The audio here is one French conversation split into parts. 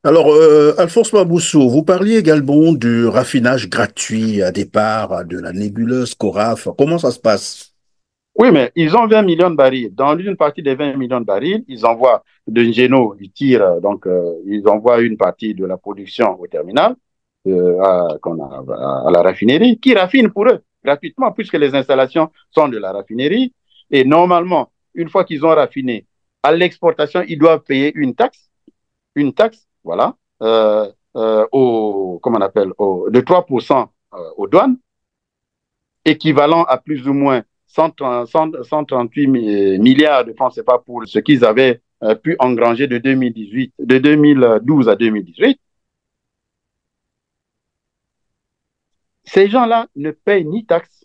Alors, Alphonse Maboussou, vous parliez également du raffinage gratuit à départ de la nébuleuse Coraf. Comment ça se passe? Oui, mais ils ont 20 millions de barils. Dans une partie des 20 millions de barils, ils envoient de Ngeno, ils tirent, ils envoient une partie de la production au terminal, à la raffinerie, qui raffine pour eux gratuitement, puisque les installations sont de la raffinerie. Et normalement, une fois qu'ils ont raffiné, à l'exportation, ils doivent payer une taxe, voilà, comment on appelle, de 3% aux douanes, équivalent à plus ou moins 138 milliards de francs CFA pour ce qu'ils avaient pu engranger de 2012 à 2018. Ces gens-là ne payent ni taxes,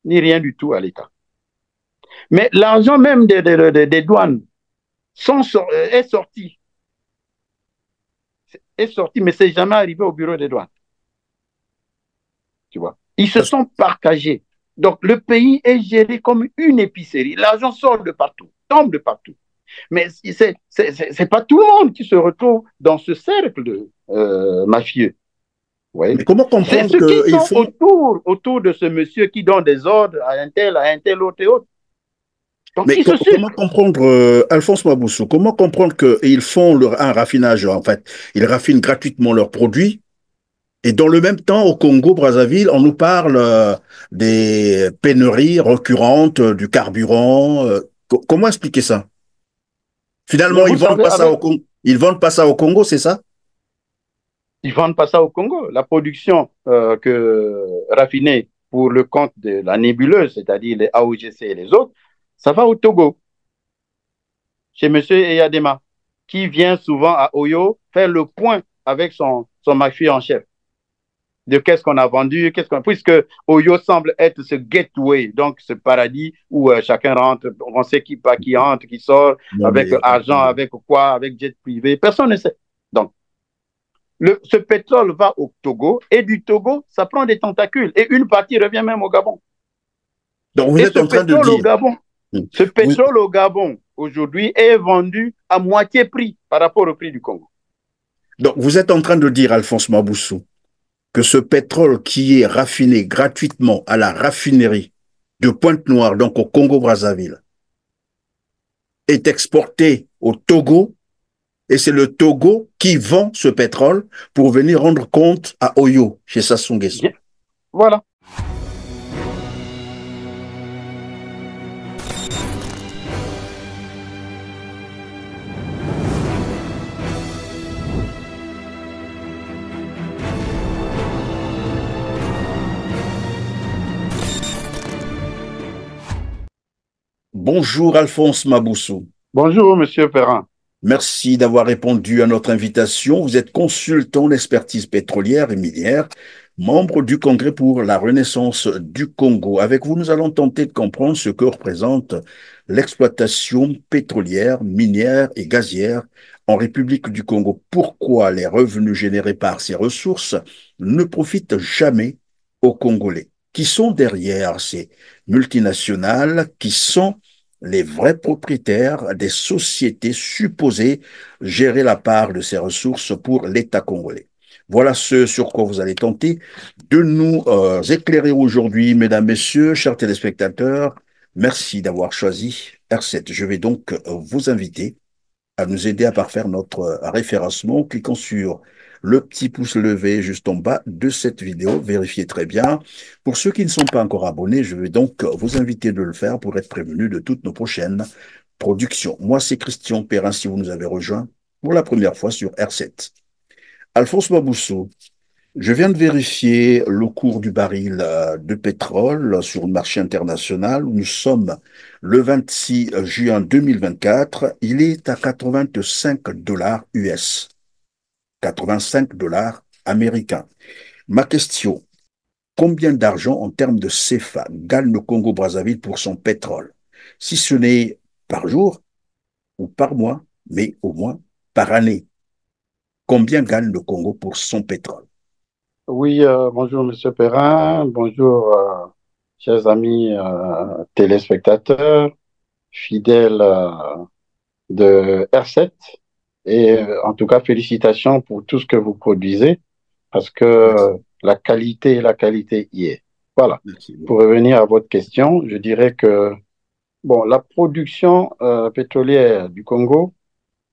ni rien du tout à l'État. Mais l'argent même des douanes est sorti, mais c'est jamais arrivé au bureau des douanes. Tu vois. Ils se sont partagés. Donc, le pays est géré comme une épicerie. L'argent sort de partout, tombe de partout. Mais c'est pas tout le monde qui se retrouve dans ce cercle de mafieux. Oui. Mais comment C'est comprendre ceux qui qu'ils sont font... autour de ce monsieur qui donne des ordres à un tel, autre et autre. Donc, Mais ils se comment sucrent. comprendre, Alphonse Maboussou, comment comprendre qu'ils font un raffinage, en fait, ils raffinent gratuitement leurs produits, et dans le même temps, au Congo-Brazzaville, on nous parle des pénuries récurrentes, du carburant. Comment expliquer ça? Mais Finalement, vous savez, Ils vendent pas ça au Congo, c'est ça? ils vendent pas ça au Congo. La production raffinée pour le compte de la nébuleuse, c'est-à-dire les AOGC et les autres, ça va au Togo, chez M. Eyadema, qui vient souvent à Oyo faire le point avec son mafia en chef de qu'est-ce qu'on a vendu, puisque Oyo semble être ce gateway, donc ce paradis où chacun rentre, on sait qui entre, qui sort, Non, avec mais argent, avec quoi, avec jet privé, personne ne sait. Donc, ce pétrole va au Togo et du Togo, ça prend des tentacules et une partie revient même au Gabon. donc vous Et êtes en train de dire, ce vous, pétrole au Gabon, aujourd'hui, est vendu à moitié prix par rapport au prix du Congo. donc vous êtes en train de dire, Alphonse Maboussou, que ce pétrole qui est raffiné gratuitement à la raffinerie de Pointe-Noire, donc au Congo-Brazzaville, est exporté au Togo et c'est le Togo qui vend ce pétrole pour venir rendre compte à Oyo, chez Sassou Nguesso. Bien. Voilà. Bonjour Alphonse Maboussou. Bonjour, Monsieur Perrin. Merci d'avoir répondu à notre invitation. Vous êtes consultant d'expertise pétrolière et minière, membre du Congrès pour la Renaissance du Congo. Avec vous, nous allons tenter de comprendre ce que représente l'exploitation pétrolière, minière et gazière en République du Congo. Pourquoi les revenus générés par ces ressources ne profitent jamais aux Congolais? Qui sont derrière ces multinationales? Qui sont les vrais propriétaires des sociétés supposées gérer la part de ces ressources pour l'État congolais? Voilà ce sur quoi vous allez tenter de nous éclairer aujourd'hui, mesdames, messieurs, chers téléspectateurs. Merci d'avoir choisi R7. Je vais donc vous inviter à nous aider à parfaire notre référencement en cliquant sur le petit pouce levé juste en bas de cette vidéo. Vérifiez très bien. Pour ceux qui ne sont pas encore abonnés, je vais donc vous inviter de le faire pour être prévenu de toutes nos prochaines productions. Moi, c'est Christian Perrin si vous nous avez rejoint pour la première fois sur R7. Alphonse Maboussou, je viens de vérifier le cours du baril de pétrole sur le marché international. Nous sommes le 26 juin 2024. Il est à 85 dollars US, 85 dollars américains. Ma question, combien d'argent en termes de CFA gagne le Congo-Brazzaville pour son pétrole? Si ce n'est par jour ou par mois, mais au moins par année. Combien gagne le Congo pour son pétrole? Oui, bonjour Monsieur Perrin, bonjour chers amis téléspectateurs, fidèles de R7. Et en tout cas, félicitations pour tout ce que vous produisez, parce que Merci. la qualité y est. Voilà. Merci Pour beaucoup. revenir à votre question, je dirais que bon, la production pétrolière du Congo,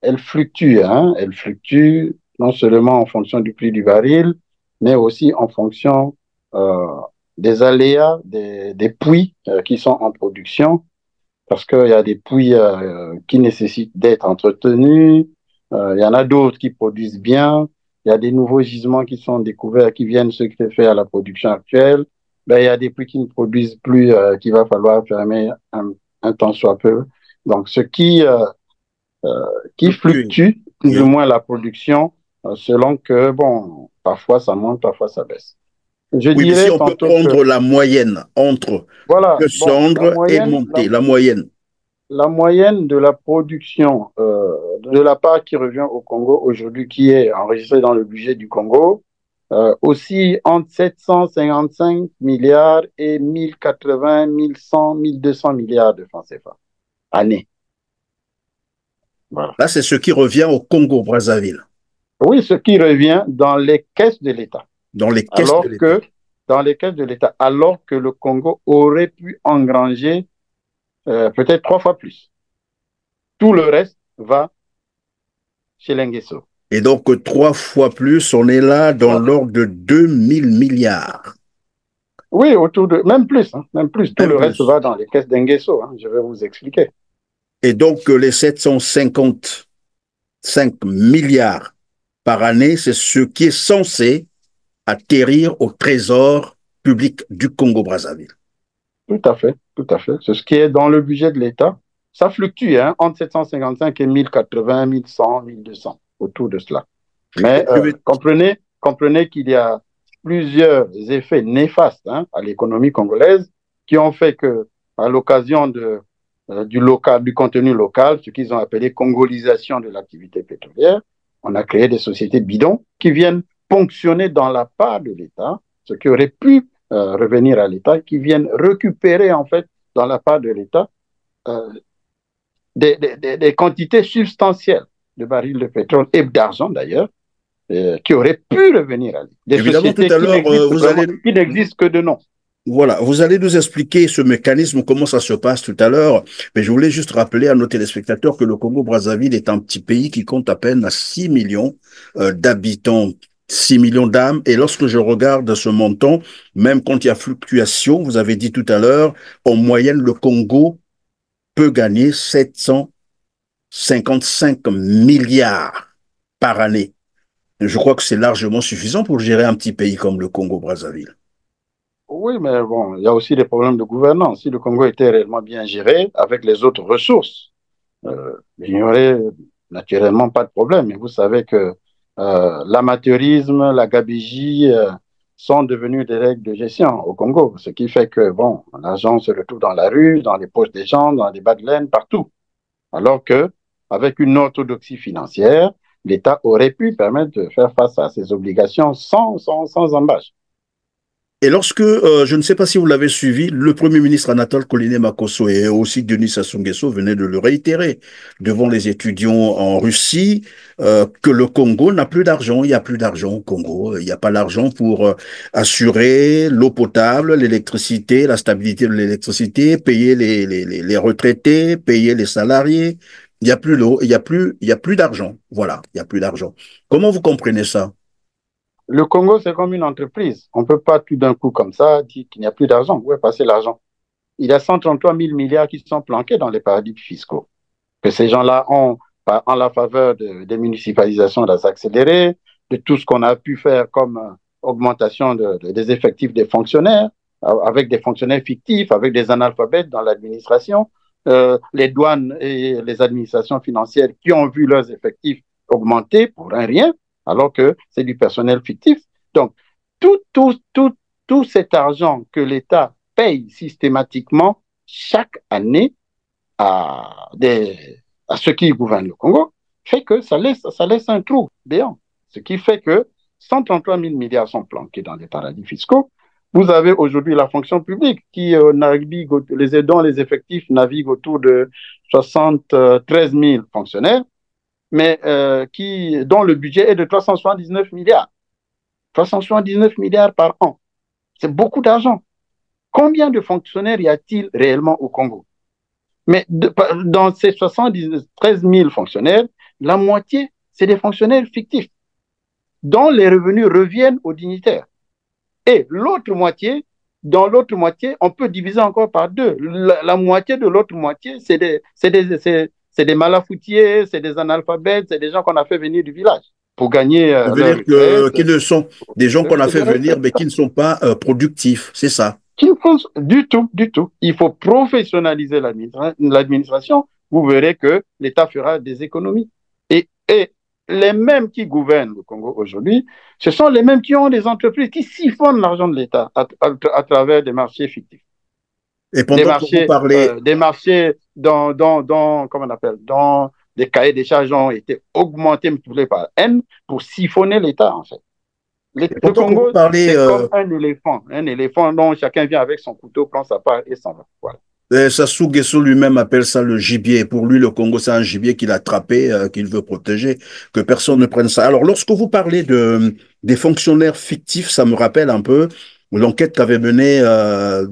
elle fluctue, hein. Elle fluctue non seulement en fonction du prix du baril, mais aussi en fonction euh, des aléas des puits qui sont en production, parce qu'il y a des puits qui nécessitent d'être entretenus, il y en a d'autres qui produisent bien, il y a des nouveaux gisements qui sont découverts, qui viennent se greffer à la production actuelle. Ben, il y a des puits qui ne produisent plus, qu'il va falloir fermer un temps soit peu. Donc, qui Fluctuer. fluctue plus ou Oui. moins la production selon que, bon, parfois ça monte, parfois ça baisse. Je Oui, mais si dirais on peut tantôt que, prendre la moyenne entre voilà, bon, descendre et monter, la moyenne. la moyenne de la production de la part qui revient au Congo aujourd'hui, qui est enregistrée dans le budget du Congo, aussi entre 755 milliards et 1080, 1100, 1200 milliards de francs CFA année. Voilà. Là, c'est ce qui revient au Congo-Brazzaville, Oui, ce qui revient dans les caisses de l'État. dans les caisses de Alors l'État. que dans les caisses de l'État, alors que le Congo aurait pu engranger peut-être 3 fois plus. Tout le reste va chez l'Enguesso. Et donc, 3 fois plus, on est là dans Voilà. l'ordre de 2000 milliards, Oui, autour de même plus, hein, même plus. Tout même le reste plus. va dans les caisses d'Enguesso. Hein, je vais vous expliquer. Et donc, les 755 milliards par année, c'est ce qui est censé atterrir au trésor public du Congo-Brazzaville. Tout à fait, tout à fait. C'est ce qui est dans le budget de l'État. Ça fluctue hein, entre 755 et 1080, 1100, 1200, autour de cela. Mais Je vais... comprenez qu'il y a plusieurs effets néfastes hein, à l'économie congolaise qui ont fait que, à l'occasion du contenu local, ce qu'ils ont appelé congolisation de l'activité pétrolière, on a créé des sociétés bidons qui viennent ponctionner dans la part de l'État, ce qui aurait pu revenir à l'État, qui viennent récupérer en fait dans la part de l'État euh, des quantités substantielles de barils de pétrole et d'argent d'ailleurs qui auraient pu revenir à lui. Des Évidemment, tout sociétés à qui l'heure, n'existent vraiment, qui n'existent que de nom. voilà, vous allez nous expliquer ce mécanisme, comment ça se passe tout à l'heure. Mais je voulais juste rappeler à nos téléspectateurs que le Congo-Brazzaville est un petit pays qui compte à peine à 6 millions d'habitants, 6 millions d'âmes. Et lorsque je regarde ce montant, même quand il y a fluctuation, vous avez dit tout à l'heure, en moyenne, le Congo peut gagner 755 milliards par année. Je crois que c'est largement suffisant pour gérer un petit pays comme le Congo-Brazzaville. Oui, mais bon, il y a aussi des problèmes de gouvernance. Si le Congo était réellement bien géré avec les autres ressources, il n'y aurait naturellement pas de problème. Mais vous savez que l'amateurisme, la gabegie sont devenus des règles de gestion au Congo, ce qui fait que bon, l'argent se retrouve dans la rue, dans les poches des gens, dans les bas de laine, partout. Alors que, avec une orthodoxie financière, l'État aurait pu permettre de faire face à ses obligations sans embâche. Et lorsque, je ne sais pas si vous l'avez suivi, le Premier ministre Anatole Koliné Makosso et aussi Denis Sassou Nguesso venaient de le réitérer devant les étudiants en Russie, que le Congo n'a plus d'argent. Il n'y a plus d'argent au Congo. Il n'y a pas d'argent pour assurer l'eau potable, l'électricité, la stabilité de l'électricité, payer les retraités, payer les salariés. Il n'y a plus d'eau, il y a plus d'argent. Voilà, il n'y a plus d'argent. Comment vous comprenez ça? Le Congo, c'est comme une entreprise. On ne peut pas tout d'un coup comme ça dire qu'il n'y a plus d'argent. Où est passé l'argent? Il y a 133 000 milliards qui sont planqués dans les paradis fiscaux. Que ces gens-là ont, en la faveur des municipalisations d'accélérer, de tout ce qu'on a pu faire comme augmentation des effectifs des fonctionnaires, avec des fonctionnaires fictifs, avec des analphabètes dans l'administration, les douanes et les administrations financières qui ont vu leurs effectifs augmenter pour un rien, alors que c'est du personnel fictif. Donc, tout, tout, tout, tout cet argent que l'État paye systématiquement chaque année à, à ceux qui gouvernent le Congo, fait que ça laisse un trou béant. Ce qui fait que 133 000 milliards sont planqués dans les paradis fiscaux. Vous avez aujourd'hui la fonction publique qui navigue, dont les effectifs naviguent autour de 73 000 fonctionnaires. mais dont le budget est de 379 milliards. 379 milliards par an. C'est beaucoup d'argent. Combien de fonctionnaires y a-t-il réellement au Congo? Mais dans ces 73 000 fonctionnaires, la moitié, c'est des fonctionnaires fictifs, dont les revenus reviennent aux dignitaires. Et l'autre moitié, dans l'autre moitié, on peut diviser encore par deux. La moitié de l'autre moitié, c'est des malafoutiers, c'est des analphabètes, c'est des gens qu'on a fait venir du village pour gagner Ça veut leur dire retraite. qu'ils ne sont des gens qu'on a fait venir, mais qui ne sont pas productifs, c'est ça. Qui ne font du tout, du tout. Il faut professionnaliser l'administration. Vous verrez que l'État fera des économies. Et les mêmes qui gouvernent le Congo aujourd'hui, ce sont les mêmes qui ont des entreprises qui siphonnent l'argent de l'État à travers des marchés fictifs. Et pendant que vous parlez, Des marchés comment on appelle, dans des cahiers des charges ont été augmentés, multipliés par N pour siphonner l'État, en fait. Le Congo, c'est comme un éléphant dont chacun vient avec son couteau, prend sa part et s'en va. Voilà. Sassou Nguesso lui-même appelle ça le gibier. Pour lui, le Congo, c'est un gibier qu'il a attrapé, qu'il veut protéger, que personne ne prenne ça. Alors, lorsque vous parlez des fonctionnaires fictifs, ça me rappelle un peu l'enquête qu'avait menée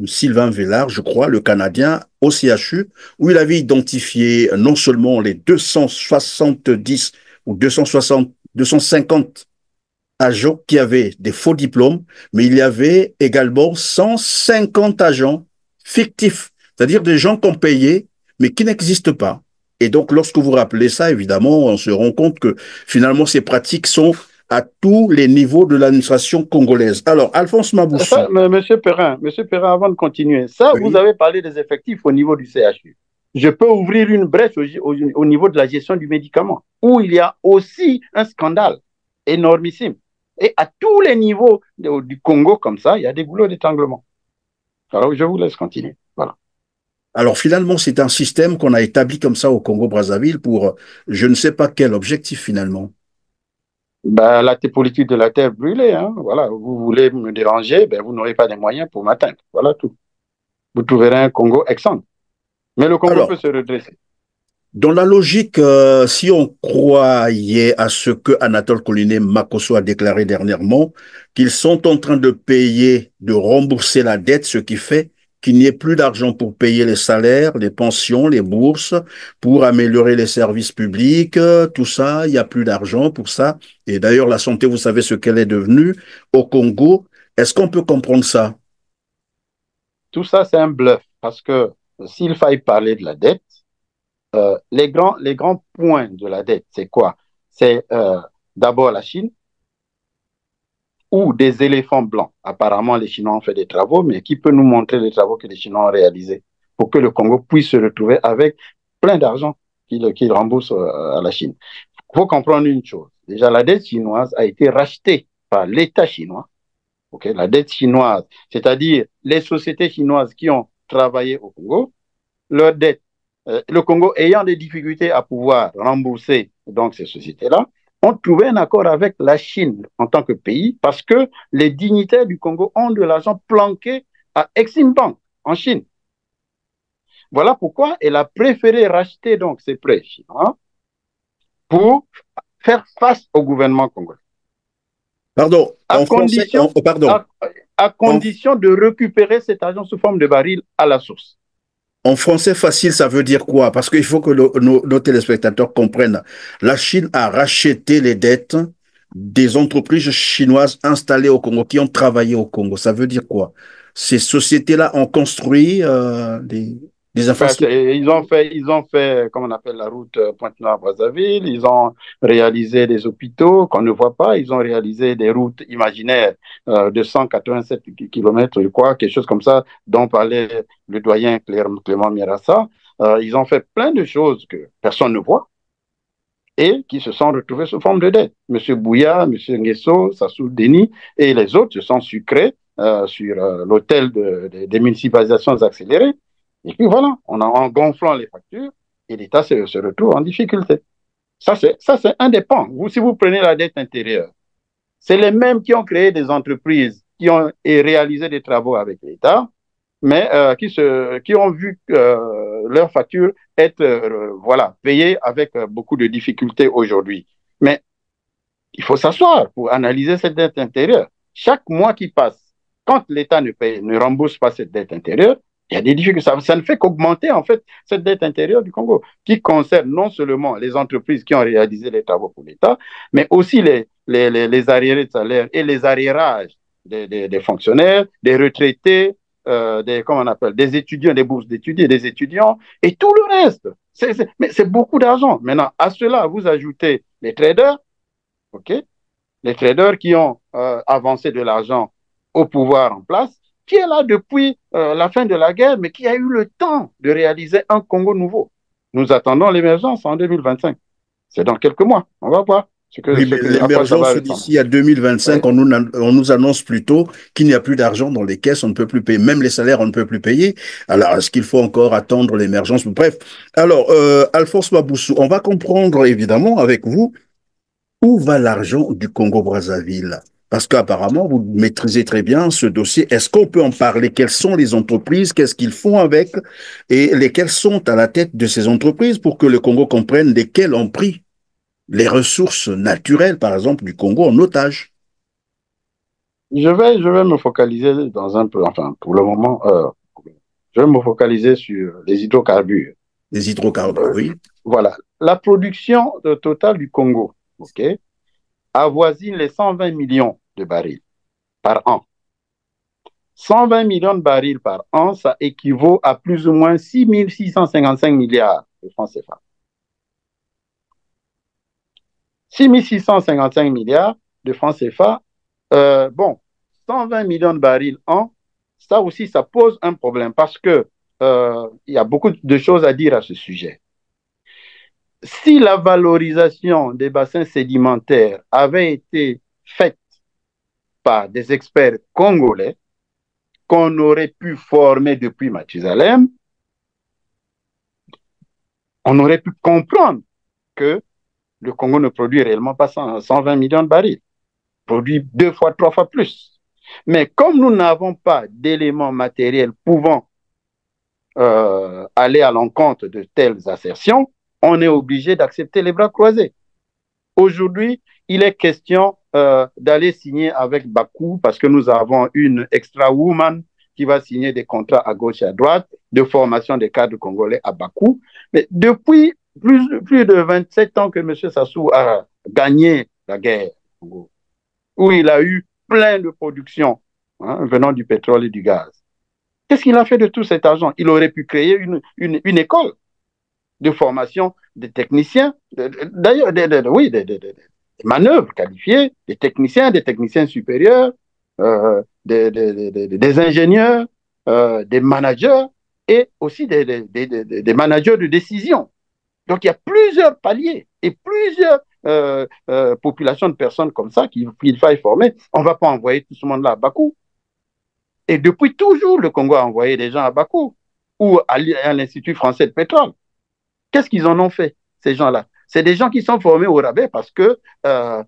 Sylvain Villard, je crois, le Canadien, au CHU, où il avait identifié non seulement les 270 ou 250 agents qui avaient des faux diplômes, mais il y avait également 150 agents fictifs, c'est-à-dire des gens qu'on payait, mais qui n'existent pas. Et donc, lorsque vous rappelez ça, évidemment, on se rend compte que finalement, ces pratiques sont à tous les niveaux de l'administration congolaise. Alors, Alphonse Maboussou. Monsieur Perrin, avant de continuer, vous Oui. avez parlé des effectifs au niveau du CHU. Je peux ouvrir une brèche au niveau de la gestion du médicament, où il y a aussi un scandale énormissime. Et à tous les niveaux du Congo, comme ça, il y a des goulots d'étranglement. Alors, je vous laisse continuer. Voilà. Alors, finalement, c'est un système qu'on a établi comme ça au Congo-Brazzaville pour je ne sais pas quel objectif, finalement. Ben, la politique de la terre brûlée, hein. Voilà. Vous voulez me déranger, ben, vous n'aurez pas les moyens pour m'atteindre. Voilà tout. Vous trouverez un Congo exsangue. Mais le Congo peut Alors, se redresser. dans la logique, si on croyait à ce que Anatole Colinet Makosso a déclaré dernièrement, qu'ils sont en train de payer, de rembourser la dette, ce qui fait qu'il n'y ait plus d'argent pour payer les salaires, les pensions, les bourses, pour améliorer les services publics, tout ça, il n'y a plus d'argent pour ça. Et d'ailleurs, la santé, vous savez ce qu'elle est devenue au Congo. Est-ce qu'on peut comprendre ça? Tout ça, c'est un bluff. Parce que s'il faille parler de la dette, les grands points de la dette, c'est quoi? C'est d'abord la Chine ou des éléphants blancs. Apparemment, les Chinois ont fait des travaux, mais qui peut nous montrer les travaux que les Chinois ont réalisés pour que le Congo puisse se retrouver avec plein d'argent qu'il rembourse à la Chine? Il faut comprendre une chose. Déjà, la dette chinoise a été rachetée par l'État chinois. Okay? La dette chinoise, c'est-à-dire les sociétés chinoises qui ont travaillé au Congo, leur dette, le Congo ayant des difficultés à pouvoir rembourser donc ces sociétés-là, ont trouvé un accord avec la Chine en tant que pays parce que les dignitaires du Congo ont de l'argent planqué à Exim Bank en Chine. Voilà pourquoi elle a préféré racheter donc ces prêts chinois pour faire face au gouvernement congolais. Pardon, en français, pardon. À condition de récupérer cet argent sous forme de baril à la source. En français facile, ça veut dire quoi? Parce qu'il faut que nos téléspectateurs comprennent. La Chine a racheté les dettes des entreprises chinoises installées au Congo, qui ont travaillé au Congo. Ça veut dire quoi? Ces sociétés-là ont construit des infrastructures. Ils ont fait, comme on appelle la route Pointe-Noire-Brazzaville, ils ont réalisé des hôpitaux qu'on ne voit pas, ils ont réalisé des routes imaginaires de 187 km, je crois, quelque chose comme ça, dont parlait le doyen Clément Mirassa. Ils ont fait plein de choses que personne ne voit et qui se sont retrouvés sous forme de dette. Monsieur Bouya, Monsieur Nguesso, Sassou Deni et les autres se sont sucrés sur l'autel des municipalisations accélérées. Et puis voilà, en gonflant les factures, et l'État se retrouve en difficulté. Ça, c'est un des pans. Si vous prenez la dette intérieure, c'est les mêmes qui ont créé des entreprises, qui ont réalisé des travaux avec l'État, mais qui ont vu leurs factures être voilà, payées avec beaucoup de difficultés aujourd'hui. Mais il faut s'asseoir pour analyser cette dette intérieure. Chaque mois qui passe, quand l'État ne rembourse pas cette dette intérieure, il y a des difficultés. Ça ne fait qu'augmenter, en fait, cette dette intérieure du Congo, qui concerne non seulement les entreprises qui ont réalisé les travaux pour l'État, mais aussi les arriérés de salaire et les arriérages des fonctionnaires, des retraités, comment on appelle, des étudiants, des bourses d'étudiants, des étudiants, et tout le reste. Mais c'est beaucoup d'argent. Maintenant, à cela, vous ajoutez les traders, OK? Les traders qui ont avancé de l'argent au pouvoir en place, qui est là depuis la fin de la guerre, mais qui a eu le temps de réaliser un Congo nouveau. Nous attendons l'émergence en 2025. C'est dans quelques mois. On va voir Oui, mais à quoi ça va l'émergence ressembler. d'ici à 2025, Ouais. on nous annonce plutôt qu'il n'y a plus d'argent dans les caisses, on ne peut plus payer, même les salaires, on ne peut plus payer. Alors, est-ce qu'il faut encore attendre l'émergence? Bref. Alors, Alphonse Maboussou, on va comprendre évidemment avec vous où va l'argent du Congo-Brazzaville. Parce qu'apparemment, vous maîtrisez très bien ce dossier. Est-ce qu'on peut en parler? Quelles sont les entreprises? Qu'est-ce qu'ils font avec? Et lesquelles sont à la tête de ces entreprises pour que le Congo comprenne lesquelles ont pris les ressources naturelles, par exemple, du Congo en otage. Je vais me focaliser dans un peu, enfin, pour le moment, je vais me focaliser sur les hydrocarbures. Les hydrocarbures, Euh, oui. voilà. La production totale du Congo, OK, avoisine les 120 millions de barils par an. 120 millions de barils par an, ça équivaut à plus ou moins 6 655 milliards de francs CFA. 6 655 milliards de francs CFA. Bon, 120 millions de barils an, ça aussi, ça pose un problème parce que il y a beaucoup de choses à dire à ce sujet. Si la valorisation des bassins sédimentaires avait été faite par des experts congolais qu'on aurait pu former depuis Mathusalem, on aurait pu comprendre que le Congo ne produit réellement pas 120 millions de barils, produit 2 fois, 3 fois plus. Mais comme nous n'avons pas d'éléments matériels pouvant aller à l'encontre de telles assertions, on est obligé d'accepter les bras croisés. Aujourd'hui, il est question d'aller signer avec Bakou parce que nous avons une extra woman qui va signer des contrats à gauche et à droite de formation des cadres congolais à Bakou. Mais depuis plus de 27 ans que M. Sassou a gagné la guerre, où il a eu plein de productions venant du pétrole et du gaz. Qu'est-ce qu'il a fait de tout cet argent? Il aurait pu créer une école de formation des techniciens, d'ailleurs, oui, des manœuvres qualifiées, des techniciens supérieurs, des ingénieurs, des managers et aussi des managers de décision. Donc, il y a plusieurs paliers et plusieurs populations de personnes comme ça qu'il faille former. On ne va pas envoyer tout ce monde-là à Bakou. Et depuis toujours, le Congo a envoyé des gens à Bakou ou à l'Institut français de pétrole. Qu'est-ce qu'ils en ont fait, ces gens-là? C'est des gens qui sont formés au rabais parce que le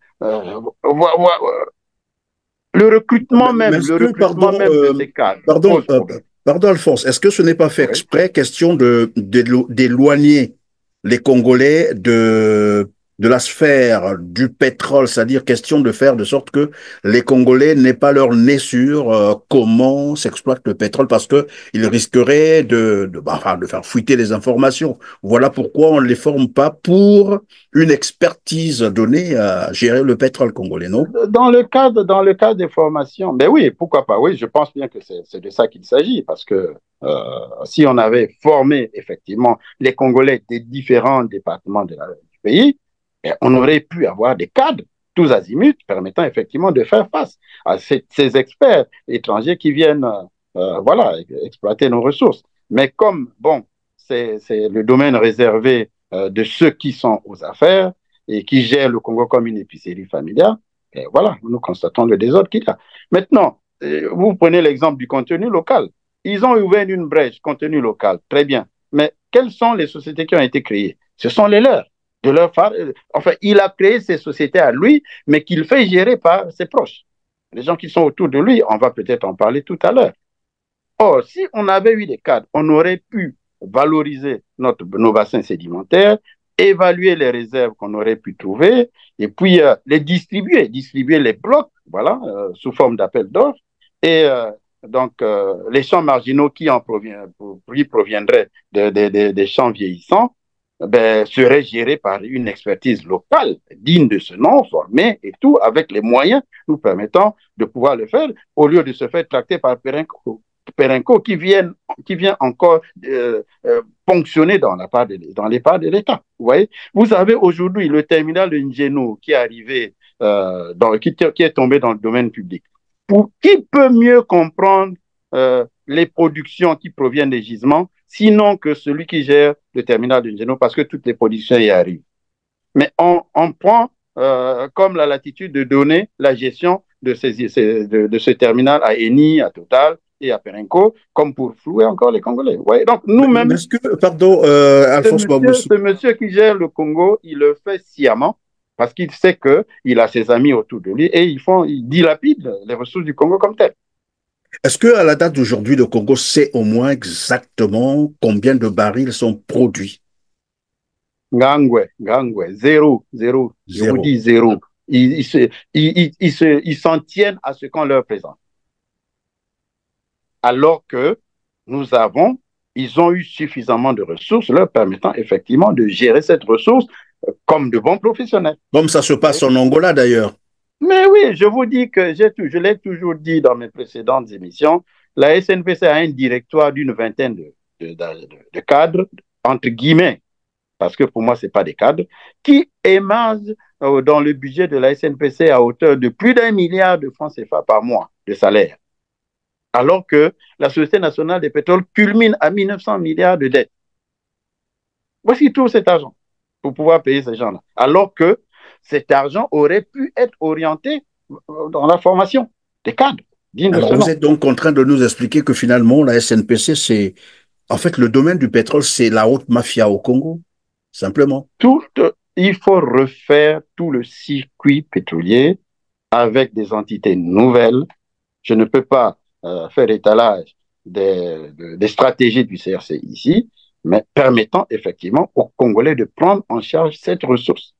recrutement Mais même, est-ce le que, recrutement pardon, même de ces cadres pardon, pose problème. pardon, Alphonse, est-ce que ce n'est pas fait Oui. exprès, question d'éloigner les Congolais de la sphère du pétrole, c'est-à-dire question de faire de sorte que les Congolais n'aient pas leur nez sur comment s'exploite le pétrole, parce que ils risqueraient de faire fuiter les informations. Voilà pourquoi on ne les forme pas pour une expertise donnée à gérer le pétrole congolais, non? Dans le cadre des formations, ben oui, pourquoi pas? Oui, je pense bien que c'est de ça qu'il s'agit, parce que si on avait formé effectivement les Congolais des différents départements du pays, on aurait pu avoir des cadres tous azimuts permettant effectivement de faire face à ces experts étrangers qui viennent voilà, exploiter nos ressources. Mais comme, bon, c'est le domaine réservé de ceux qui sont aux affaires et qui gèrent le Congo comme une épicerie familiale, et voilà, nous constatons le désordre qu'il y a. Maintenant, vous prenez l'exemple du contenu local. Ils ont ouvert une brèche, contenu local, très bien. Mais quelles sont les sociétés qui ont été créées? Ce sont les leurs. Enfin, il a créé ces sociétés à lui, mais qu'il fait gérer par ses proches. Les gens qui sont autour de lui, on va peut-être en parler tout à l'heure. Or, si on avait eu des cadres, on aurait pu valoriser nos bassins sédimentaires, évaluer les réserves qu'on aurait pu trouver, et puis les distribuer les blocs, voilà, sous forme d'appel d'offres, et donc les champs marginaux qui proviendraient des champs vieillissants, ben, seraient gérés par une expertise locale, digne de ce nom, formée et tout, avec les moyens nous permettant de pouvoir le faire, au lieu de se faire tracter par Perenco qui vient encore ponctionner dans les parts de l'État. Vous voyez, vous avez aujourd'hui le terminal de Ngeno qui est arrivé, qui est tombé dans le domaine public. Pour qui peut mieux comprendre les productions qui proviennent des gisements, sinon que celui qui gère le terminal de Ngeno, parce que toutes les productions y arrivent. Mais on prend comme la latitude de donner la gestion de ce terminal à Eni, à Total et à Perenco, comme pour flouer encore les Congolais. Ouais, donc nous-mêmes, pardon, Alphonse Baboussou, ce monsieur qui gère le Congo, il le fait sciemment parce qu'il sait qu'il a ses amis autour de lui et il dilapide les ressources du Congo comme tel. est-ce qu'à la date d'aujourd'hui, le Congo sait au moins exactement combien de barils sont produits? Ngangwe, zéro. Je vous Zéro. dis zéro. Ils s'en tiennent à ce qu'on leur présente. Alors que ils ont eu suffisamment de ressources leur permettant effectivement de gérer cette ressource comme de bons professionnels. Comme ça se passe en Angola d'ailleurs. Mais oui, je vous dis que je l'ai toujours dit dans mes précédentes émissions, la SNPC a un directoire d'une vingtaine de cadres, entre guillemets, parce que pour moi, ce n'est pas des cadres, qui émargent dans le budget de la SNPC à hauteur de plus d'1 milliard de francs CFA par mois de salaire. Alors que la Société nationale des pétroles culmine à 1900 milliards de dettes. Voici tout cet argent pour pouvoir payer ces gens-là. Alors que cet argent aurait pu être orienté dans la formation des cadres dignes de ce Alors nom. vous êtes donc en train de nous expliquer que finalement, la SNPC, c'est... En fait, le domaine du pétrole, c'est la haute mafia au Congo, simplement. Il faut refaire tout le circuit pétrolier avec des entités nouvelles. Je ne peux pas faire étalage des stratégies du CRC ici, mais permettant effectivement aux Congolais de prendre en charge cette ressource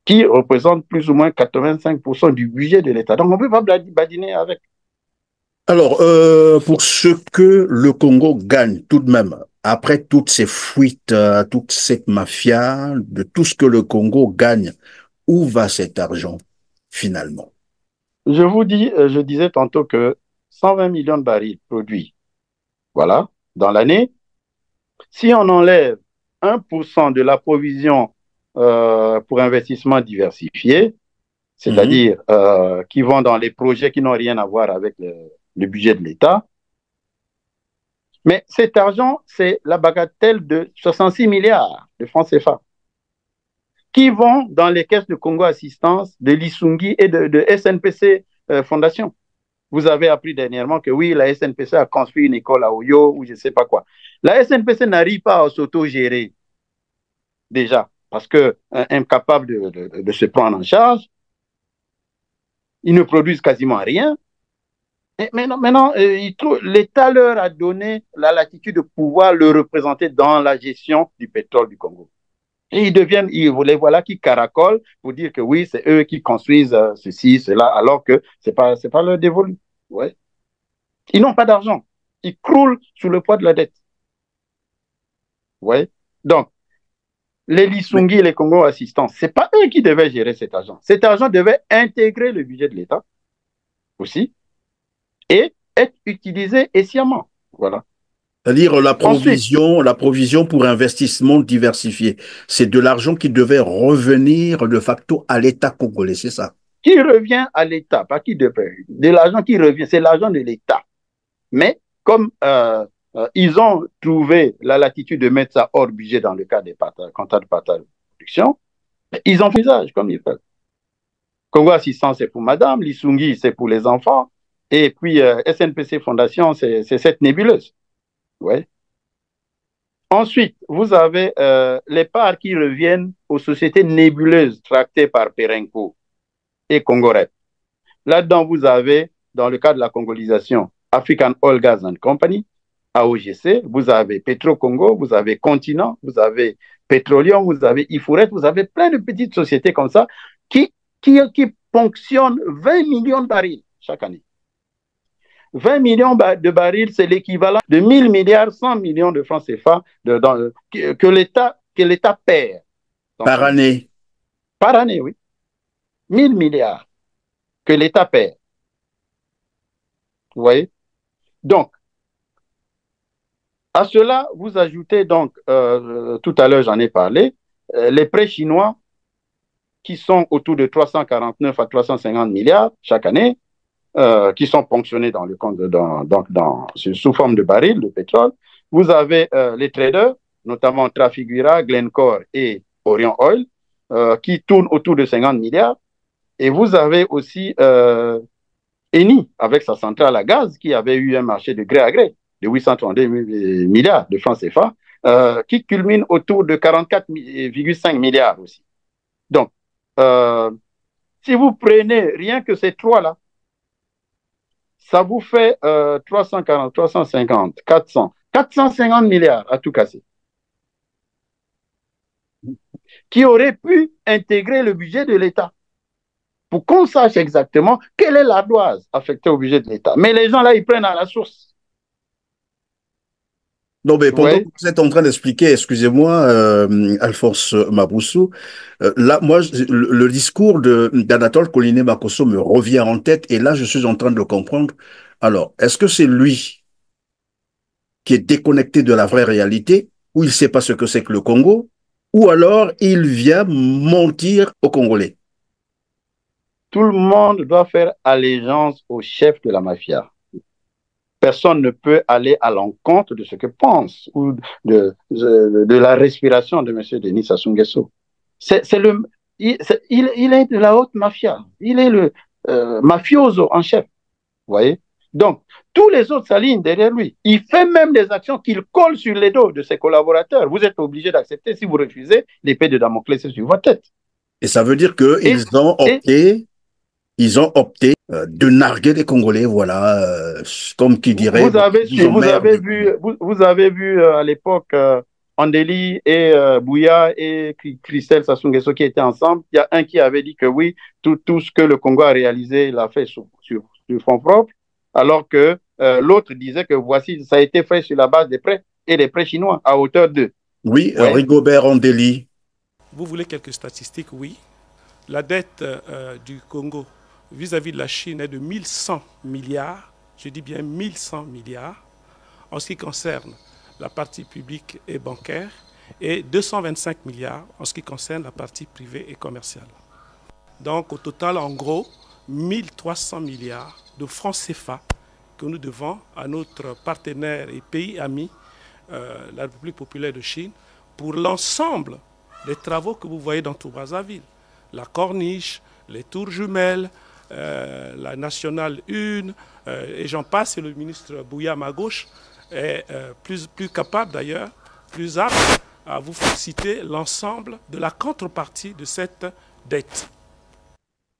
qui représente plus ou moins 85% du budget de l'État. Donc on ne peut pas badiner avec. Alors, pour ce que le Congo gagne tout de même, après toutes ces fuites, toute cette mafia, de tout ce que le Congo gagne, où va cet argent finalement? Je disais tantôt que 120 millions de barils produits, voilà, dans l'année, si on enlève 1% de la provision pour investissement diversifié, c'est-à-dire qui vont dans les projets qui n'ont rien à voir avec le budget de l'État, mais cet argent, c'est la bagatelle de 66 milliards de francs CFA qui vont dans les caisses de Congo Assistance, de l'Isungi et de SNPC Fondation. Vous avez appris dernièrement que oui, la SNPC a construit une école à Oyo ou je ne sais pas quoi. La SNPC n'arrive pas à s'auto-gérer déjà parce que incapable de se prendre en charge. Ils ne produisent quasiment rien. Et maintenant l'État leur a donné la latitude de pouvoir le représenter dans la gestion du pétrole du Congo. Et les voilà qui caracolent pour dire que oui, c'est eux qui construisent ceci, cela, alors que c'est pas leur dévolu. Ouais. Ils n'ont pas d'argent. Ils croulent sous le poids de la dette. Ouais. Donc, les Lisungi et les Congo Assistance, ce n'est pas eux qui devaient gérer cet argent. Cet argent devait intégrer le budget de l'État aussi et être utilisé sciemment. Voilà. C'est-à-dire la provision pour investissement diversifié. C'est de l'argent qui devait revenir de facto à l'État congolais, c'est ça? Qui revient à l'État, pas qui devait. De l'argent qui revient, c'est l'argent de l'État. Mais comme ils ont trouvé la latitude de mettre ça hors budget dans le cas des contrats de partage de production, ils ont fait usage comme ils peuvent. Congo Assistance, c'est pour madame, l'Isungi, c'est pour les enfants, et puis SNPC Fondation, c'est cette nébuleuse. Ouais. Ensuite, vous avez les parts qui reviennent aux sociétés nébuleuses tractées par Perenco et Congoret. Là-dedans, vous avez, dans le cas de la congolisation, African Oil Gas and Company, AOGC, vous avez Petro-Congo, vous avez Continent, vous avez Petroleum, vous avez Iforet, vous avez plein de petites sociétés comme ça qui ponctionnent 20 millions de barils chaque année. 20 millions de barils, c'est l'équivalent de 1000 milliards, 100 millions de francs CFA que l'État perd dans Par son budget. année. Par année, oui. 1000 milliards que l'État perd. Vous voyez? Donc, à cela, vous ajoutez donc, tout à l'heure j'en ai parlé, les prêts chinois qui sont autour de 349 à 350 milliards chaque année, qui sont ponctionnés dans le compte sous forme de barils de pétrole. Vous avez les traders, notamment Trafigura, Glencore et Orient Oil, qui tournent autour de 50 milliards. Et vous avez aussi Eni, avec sa centrale à gaz, qui avait eu un marché de gré à gré de 832 milliards de francs CFA, qui culmine autour de 44,5 milliards aussi. Donc, si vous prenez rien que ces trois-là, ça vous fait 340, 350, 400, 450 milliards à tout casser, qui auraient pu intégrer le budget de l'État pour qu'on sache exactement quelle est l'ardoise affectée au budget de l'État. Mais les gens là, ils prennent à la source. Non, mais pendant que Ouais. vous êtes en train d'expliquer, excusez-moi, Alphonse Maboussou, là, moi, le discours d'Anatole Coliné Makosso me revient en tête et là, je suis en train de comprendre. Alors, est-ce que c'est lui qui est déconnecté de la vraie réalité, ou il ne sait pas ce que c'est que le Congo, ou alors il vient mentir aux Congolais? Tout le monde doit faire allégeance au chef de la mafia. Personne ne peut aller à l'encontre de ce que pense ou de la respiration de M. Denis Sassou Nguesso. Il est de la haute mafia. Il est le mafioso en chef. Vous voyez? Donc, tous les autres s'alignent derrière lui. Il fait même des actions qu'il colle sur les dos de ses collaborateurs. Vous êtes obligé d'accepter. Si vous refusez, l'épée de Damoclès est sur votre tête. Et ça veut dire qu'ils Et, ont et opté, de narguer les Congolais, voilà, comme qui dirait, vous bon, avez, ils ont vous avez merdé. vu, vous avez vu à l'époque Andeli et Bouya et Christelle Sassou Nguesso qui étaient ensemble. Il y a un qui avait dit que oui, tout ce que le Congo a réalisé, il l'a fait sur fonds propres, alors que l'autre disait que voici, ça a été fait sur la base des prêts et des prêts chinois à hauteur de. Oui, Ouais. Rigobert Andeli. Vous voulez quelques statistiques? Oui. La dette du Congo vis-à-vis de la Chine est de 1100 milliards, je dis bien 1100 milliards, en ce qui concerne la partie publique et bancaire, et 225 milliards en ce qui concerne la partie privée et commerciale. Donc au total, en gros, 1300 milliards de francs CFA que nous devons à notre partenaire et pays ami, la République populaire de Chine, pour l'ensemble des travaux que vous voyez dans tout Brazzaville. La corniche, les tours jumelles, la nationale 1, et j'en passe, et le ministre Bouya, à ma gauche, est plus capable d'ailleurs, plus apte à vous citer l'ensemble de la contrepartie de cette dette.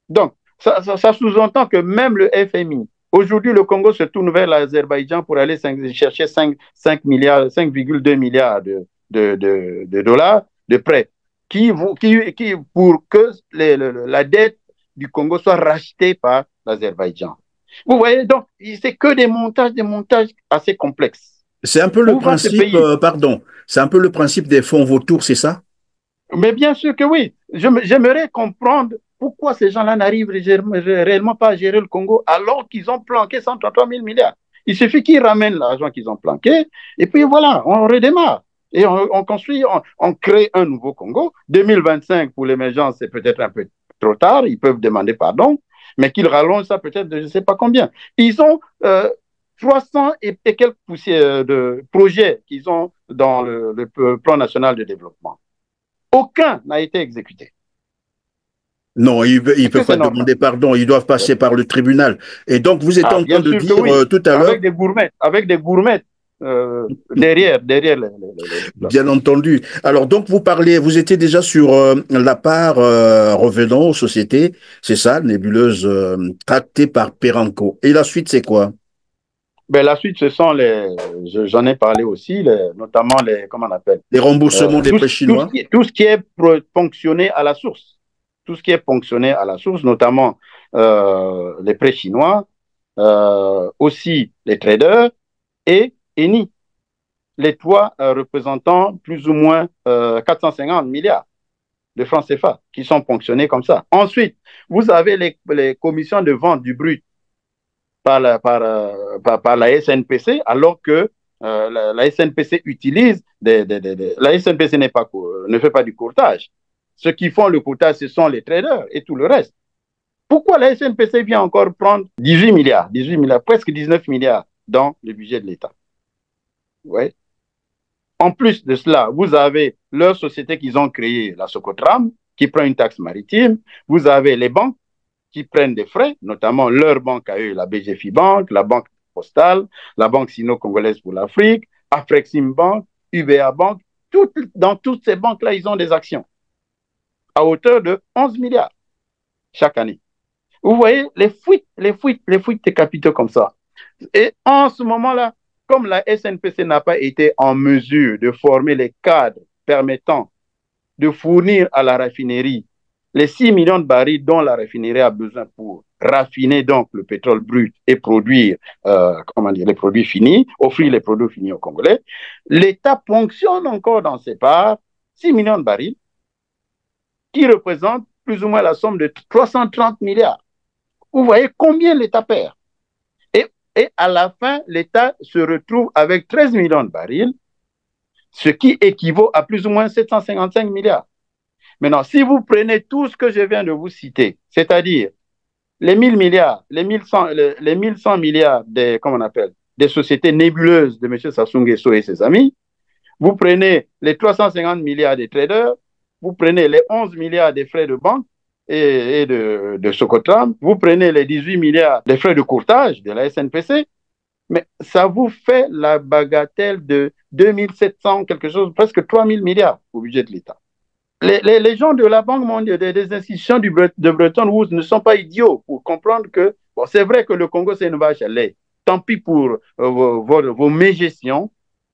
Donc, ça sous-entend que même le FMI, aujourd'hui, le Congo se tourne vers l'Azerbaïdjan pour aller chercher 5,2 milliards de dollars de prêts pour que la dette du Congo soit rachetée par l'Azerbaïdjan. Vous voyez, donc, c'est que des montages assez complexes. C'est un peu le Où va ce principe, pays? pardon, c'est un peu le principe des fonds vautours, c'est ça? Mais bien sûr que oui. J'aimerais comprendre pourquoi ces gens-là n'arrivent réellement pas à gérer le Congo alors qu'ils ont planqué 133 000 milliards. Il suffit qu'ils ramènent l'argent qu'ils ont planqué et puis voilà, on redémarre. Et on construit, on crée un nouveau Congo. 2025 pour l'émergence, c'est peut-être un peu trop tard, ils peuvent demander pardon, mais qu'ils rallongent ça peut-être de je ne sais pas combien. Ils ont 300 et quelques de projets qu'ils ont dans le plan national de développement. Aucun n'a été exécuté. Non, ils ne Est-ce que peuvent pas c'est normal? demander pardon, ils doivent passer par le tribunal. Et donc, vous êtes Ah, en train bien de sûr que dire oui. tout à l'heure, Avec des gourmettes derrière bien entendu. Alors, donc, vous étiez déjà sur la part revenant aux sociétés, c'est ça, nébuleuse tractée par Peranco. Et la suite, c'est quoi? Ben, la suite, ce sont j'en ai parlé aussi, notamment comment on appelle? Les remboursements des prêts chinois. Tout ce qui est ponctionné à la source. Tout ce qui est ponctionné à la source, notamment les prêts chinois, aussi les traders et ENI. Les trois représentant plus ou moins 450 milliards de francs CFA qui sont ponctionnés comme ça. Ensuite, vous avez les commissions de vente du brut par la SNPC, alors que la SNPC utilise la SNPC ne fait pas du courtage. Ceux qui font le courtage, ce sont les traders et tout le reste. Pourquoi la SNPC vient encore prendre 18 milliards, presque 19 milliards dans le budget de l'État? Ouais. En plus de cela, vous avez leur société qu'ils ont créée, la Socotram, qui prend une taxe maritime. Vous avez les banques qui prennent des frais, notamment leur banque à eux, la BGFI Bank, la Banque Postale, la Banque Sino-Congolaise pour l'Afrique, Afrexim Bank, UBA Bank. Dans toutes ces banques-là, ils ont des actions à hauteur de 11 milliards chaque année. Vous voyez les fuites de capitaux comme ça. Et en ce moment-là, comme la SNPC n'a pas été en mesure de former les cadres permettant de fournir à la raffinerie les 6 millions de barils dont la raffinerie a besoin pour raffiner donc le pétrole brut et produire les produits finis, offrir les produits finis aux Congolais, l'État ponctionne encore dans ses parts 6 millions de barils qui représentent plus ou moins la somme de 330 milliards. Vous voyez combien l'État perd. Et à la fin, l'État se retrouve avec 13 millions de barils, ce qui équivaut à plus ou moins 755 milliards. Maintenant, si vous prenez tout ce que je viens de vous citer, c'est-à-dire les 1000 milliards, les 1100 milliards des sociétés nébuleuses de M. Sassou Nguesso et ses amis, vous prenez les 350 milliards des traders, vous prenez les 11 milliards des frais de banque et de Socotram, vous prenez les 18 milliards des frais de courtage de la SNPC, mais ça vous fait la bagatelle de 2700 quelque chose, presque 3000 milliards au budget de l'État. Les gens de la Banque mondiale, des institutions de Bretton Woods ne sont pas idiots pour comprendre que c'est vrai que le Congo, c'est une vache à lait. Tant pis pour vos mégestions.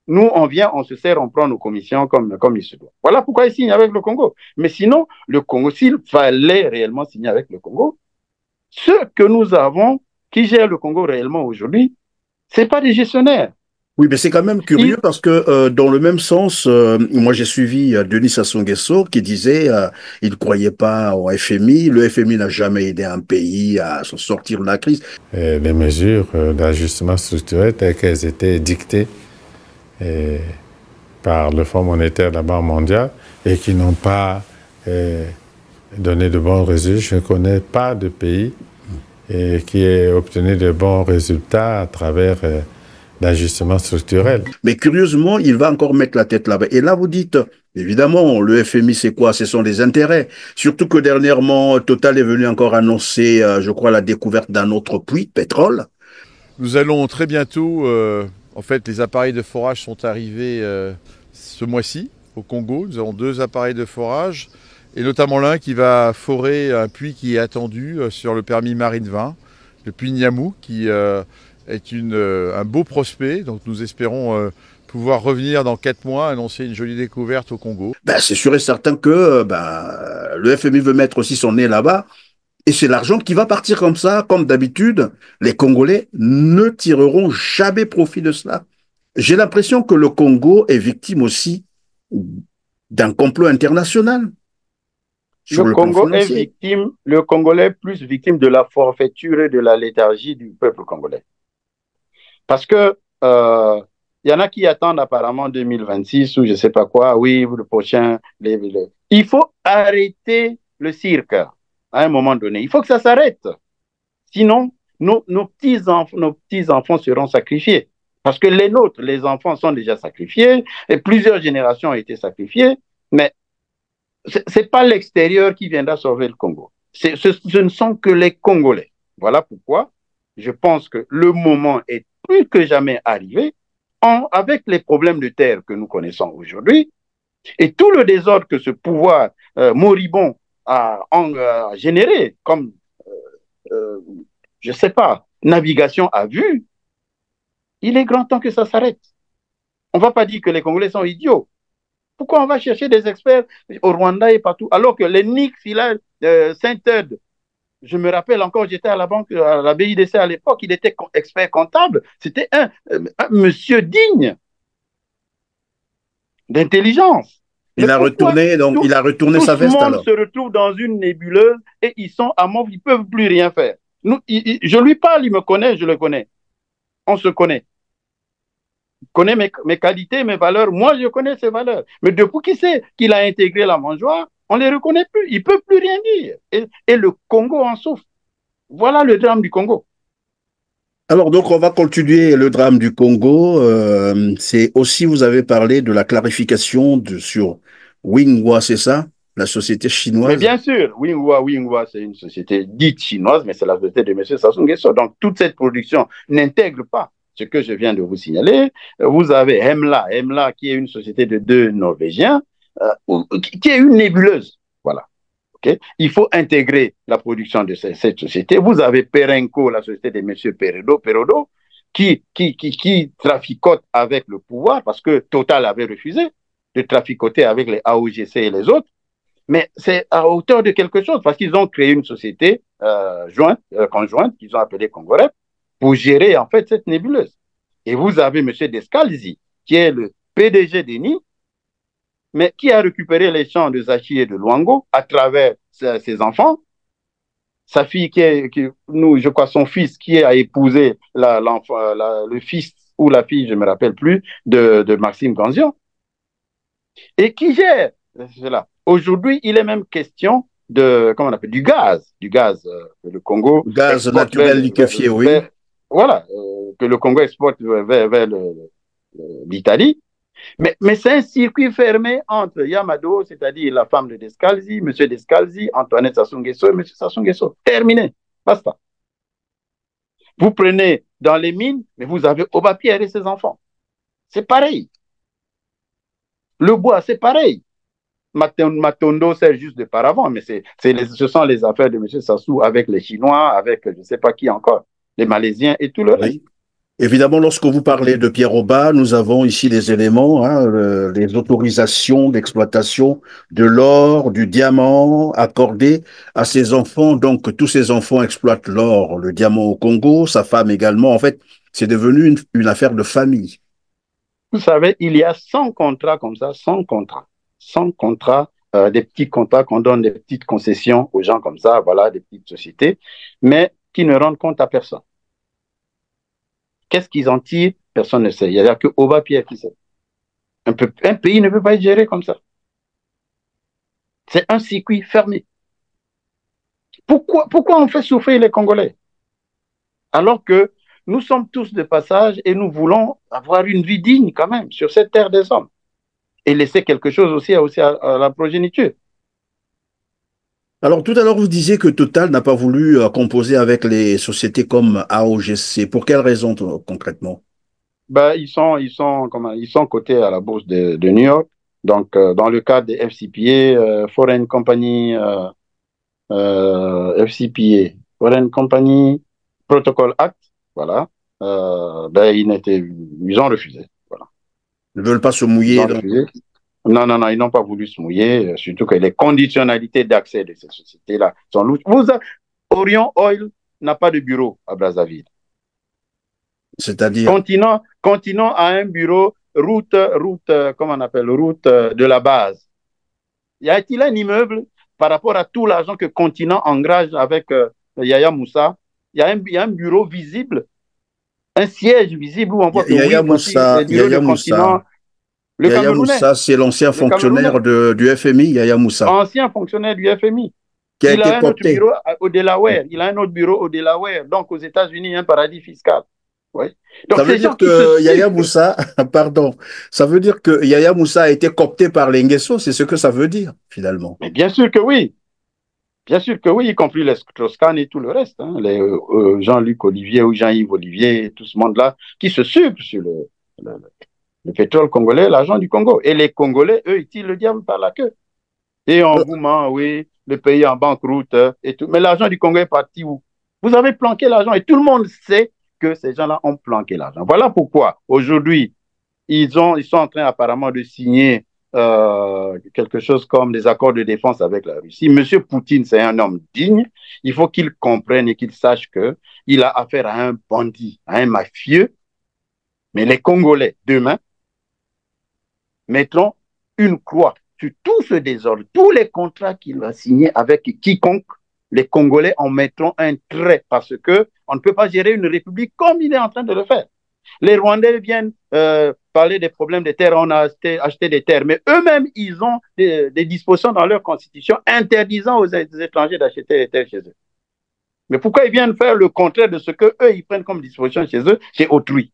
Nous, on se sert, on prend nos commissions comme il se doit. Voilà pourquoi ils signent avec le Congo. Mais sinon, le Congo, s'il fallait réellement signer avec le Congo, ceux que nous avons qui gèrent le Congo réellement aujourd'hui, ce n'est pas des gestionnaires. Oui, mais c'est quand même curieux parce que dans le même sens, moi j'ai suivi Denis Sassou Nguesso qui disait il ne croyait pas au FMI. Le FMI n'a jamais aidé un pays à s'en sortir de la crise. Et les mesures d'ajustement structurel telles qu'elles étaient dictées par le Fonds monétaire de la Banque mondiale et qui n'ont pas donné de bons résultats. Je ne connais pas de pays qui ait obtenu de bons résultats à travers d'ajustement structurel. Mais curieusement, il va encore mettre la tête là-bas. Et là, vous dites, évidemment, le FMI, c'est quoi? Ce sont des intérêts. Surtout que dernièrement, Total est venu encore annoncer, je crois, la découverte d'un autre puits de pétrole. Nous allons très bientôt, en fait, les appareils de forage sont arrivés ce mois-ci au Congo. Nous avons 2 appareils de forage, et notamment l'un qui va forer un puits qui est attendu sur le permis Marine 20, le puits Nyamou, qui est un beau prospect, donc nous espérons pouvoir revenir dans 4 mois, annoncer une jolie découverte au Congo. C'est sûr et certain que le FMI veut mettre aussi son nez là-bas, et c'est l'argent qui va partir comme ça, comme d'habitude. Les Congolais ne tireront jamais profit de cela. J'ai l'impression que le Congo est victime aussi d'un complot international. Le Congo est victime, le Congolais est plus victime de la forfaiture et de la léthargie du peuple congolais. Parce que y en a qui attendent apparemment 2026 ou je ne sais pas quoi. Oui, le prochain. Il faut arrêter le cirque à un moment donné. Il faut que ça s'arrête. Sinon, nos petits-enfants seront sacrifiés. Parce que les nôtres, les enfants sont déjà sacrifiés et plusieurs générations ont été sacrifiées. Mais ce n'est pas l'extérieur qui viendra sauver le Congo. Ce ne sont que les Congolais. Voilà pourquoi je pense que le moment est plus que jamais arrivé, avec les problèmes de terre que nous connaissons aujourd'hui, et tout le désordre que ce pouvoir moribond a généré, comme, je ne sais pas, navigation à vue, Il est grand temps que ça s'arrête. On ne va pas dire que les Congolais sont idiots. Pourquoi on va chercher des experts au Rwanda et partout, alors que les NIX, il a Saint-Eudes. Je me rappelle encore, j'étais à la banque, à la BIDC à l'époque, il était expert comptable. C'était un monsieur digne d'intelligence. Il a retourné, donc, il a retourné sa veste alors. Tout le monde se retrouve dans une nébuleuse et ils sont à mort, ils ne peuvent plus rien faire. Je lui parle, il me connaît, je le connais. On se connaît. Il connaît mes qualités, mes valeurs. Moi, je connais ses valeurs. Mais depuis qu'il a intégré la mangeoire, on ne les reconnaît plus. Il ne peut plus rien dire. Et le Congo en souffre. Voilà le drame du Congo. Alors, donc, on va continuer le drame du Congo. C'est aussi, vous avez parlé de la clarification sur Wingwa, c'est ça? La société chinoise? Mais bien sûr, Wingwa, c'est une société dite chinoise, mais c'est la société de M. Sassou Nguesso. Donc, toute cette production n'intègre pas ce que je viens de vous signaler. Vous avez Hemla, qui est une société de 2 Norvégiens, qui est une nébuleuse. Voilà. Okay? Il faut intégrer la production de cette société. Vous avez Perenco, la société de M. Perodo, qui traficote avec le pouvoir, parce que Total avait refusé de traficoter avec les AOGC et les autres. Mais c'est à hauteur de quelque chose, parce qu'ils ont créé une société conjointe, qu'ils ont appelée Congorep, pour gérer en fait cette nébuleuse. Et vous avez M. Descalzi, qui est le PDG d'ENI, mais qui a récupéré les champs de Zachi et de Luango à travers ses enfants. Sa fille, je crois son fils, qui a épousé le fils ou la fille, je ne me rappelle plus, de Maxime Ganzion, et qui gère cela. Aujourd'hui, il est même question du gaz que le Congo gaz naturel liquéfié, oui. Voilà, que le Congo exporte vers l'Italie. Mais c'est un circuit fermé entre Yamado, c'est-à-dire la femme de Descalzi, M. Descalzi, Antoinette Sassou Nguesso et M. Sassou Nguesso. Terminé. Basta. Vous prenez dans les mines, mais vous avez Oba-Pierre et ses enfants. C'est pareil. Le bois, c'est pareil. Matondo sert juste de paravent, mais ce sont les affaires de M. Sassou avec les Chinois, avec je ne sais pas qui encore, les Malaisiens et tout le reste. Évidemment, lorsque vous parlez de Pierre Oba, nous avons ici les éléments, les autorisations d'exploitation de l'or, du diamant accordées à ses enfants. Donc, tous ces enfants exploitent l'or, le diamant au Congo, sa femme également. En fait, c'est devenu une affaire de famille. Vous savez, il y a 100 contrats comme ça, 100 contrats, des petits contrats qu'on donne, des petites concessions aux gens comme ça, voilà, des petites sociétés, mais qui ne rendent compte à personne. Qu'est-ce qu'ils en tirent? Personne ne sait. Il n'y a que Oba-Pierre qui sait. Un pays ne peut pas être géré comme ça. C'est un circuit fermé. Pourquoi on fait souffrir les Congolais? Alors que nous sommes tous de passage et nous voulons avoir une vie digne quand même sur cette terre des hommes. Et laisser quelque chose aussi à la progéniture. Alors, tout à l'heure, vous disiez que Total n'a pas voulu composer avec les sociétés comme AOGC. Pour quelles raisons concrètement? Ils sont cotés à la bourse de New York. Donc, dans le cadre des FCPA, Foreign Company, FCPA, Foreign Company Protocol Act, voilà, ils ont refusé. Voilà. Ils ne veulent pas se mouiller. Non, ils n'ont pas voulu se mouiller, surtout que les conditionnalités d'accès de ces sociétés-là sont louches. Orion Oil n'a pas de bureau à Brazzaville. C'est-à-dire? Continent a un bureau, route, comment on appelle, route de la base. Y a-t-il un immeuble par rapport à tout l'argent que Continent engage avec Yaya Moussa? Il y a un bureau visible, un siège visible où on voit que Yaya Moussa, Yaya Moussa, c'est l'ancien fonctionnaire du FMI, Yaya Moussa. Ancien fonctionnaire du FMI. Il a un autre bureau au Delaware. Il a un autre bureau au Delaware. Donc, aux États-Unis, un paradis fiscal. Ouais. Donc, ça veut dire que Yaya Moussa, pardon, ça veut dire que Yaya Moussa a été coopté par les Nguesso, c'est ce que ça veut dire, finalement. Mais bien sûr que oui. Bien sûr que oui, y compris les Strauss-Kahn et tout le reste. Hein, les Jean-Luc Olivier ou Jean-Yves Olivier, tout ce monde-là, qui se sucent sur le pétrole congolais, l'argent du Congo. Et les Congolais, eux, ils tirent le diable par la queue. Et on vous ment, oui, le pays en banqueroute et tout. Mais l'argent du Congo est parti où? Vous avez planqué l'argent et tout le monde sait que ces gens-là ont planqué l'argent. Voilà pourquoi aujourd'hui, ils sont en train apparemment de signer quelque chose comme des accords de défense avec la Russie. Monsieur Poutine, c'est un homme digne. Il faut qu'il comprenne et qu'il sache qu'il a affaire à un bandit, à un mafieux. Mais les Congolais, demain, mettront une croix sur tout ce désordre, tous les contrats qu'il va signer avec quiconque. Les Congolais en mettront un trait parce qu'on ne peut pas gérer une république comme il est en train de le faire. Les Rwandais viennent parler des problèmes des terres, on a acheté des terres, mais eux-mêmes, ils ont des dispositions dans leur constitution interdisant aux étrangers d'acheter des terres chez eux. Mais pourquoi ils viennent faire le contraire de ce qu'eux, ils prennent comme disposition chez eux, chez autrui?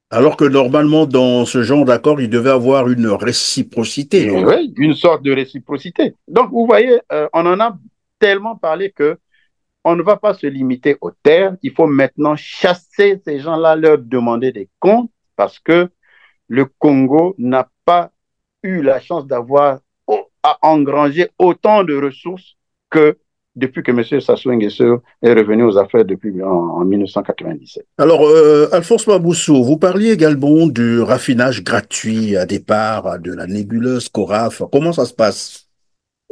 Alors que normalement, dans ce genre d'accord, il devait avoir une réciprocité. Oui, une sorte de réciprocité. Donc, vous voyez, on en a tellement parlé que on ne va pas se limiter aux terres. Il faut maintenant chasser ces gens-là, leur demander des comptes parce que le Congo n'a pas eu la chance d'avoir à engranger autant de ressources que depuis que M. Sassou Nguesso est revenu aux affaires depuis en 1997. Alors, Alphonse Maboussou, vous parliez également du raffinage gratuit à départ de la nébuleuse Coraf. Comment ça se passe?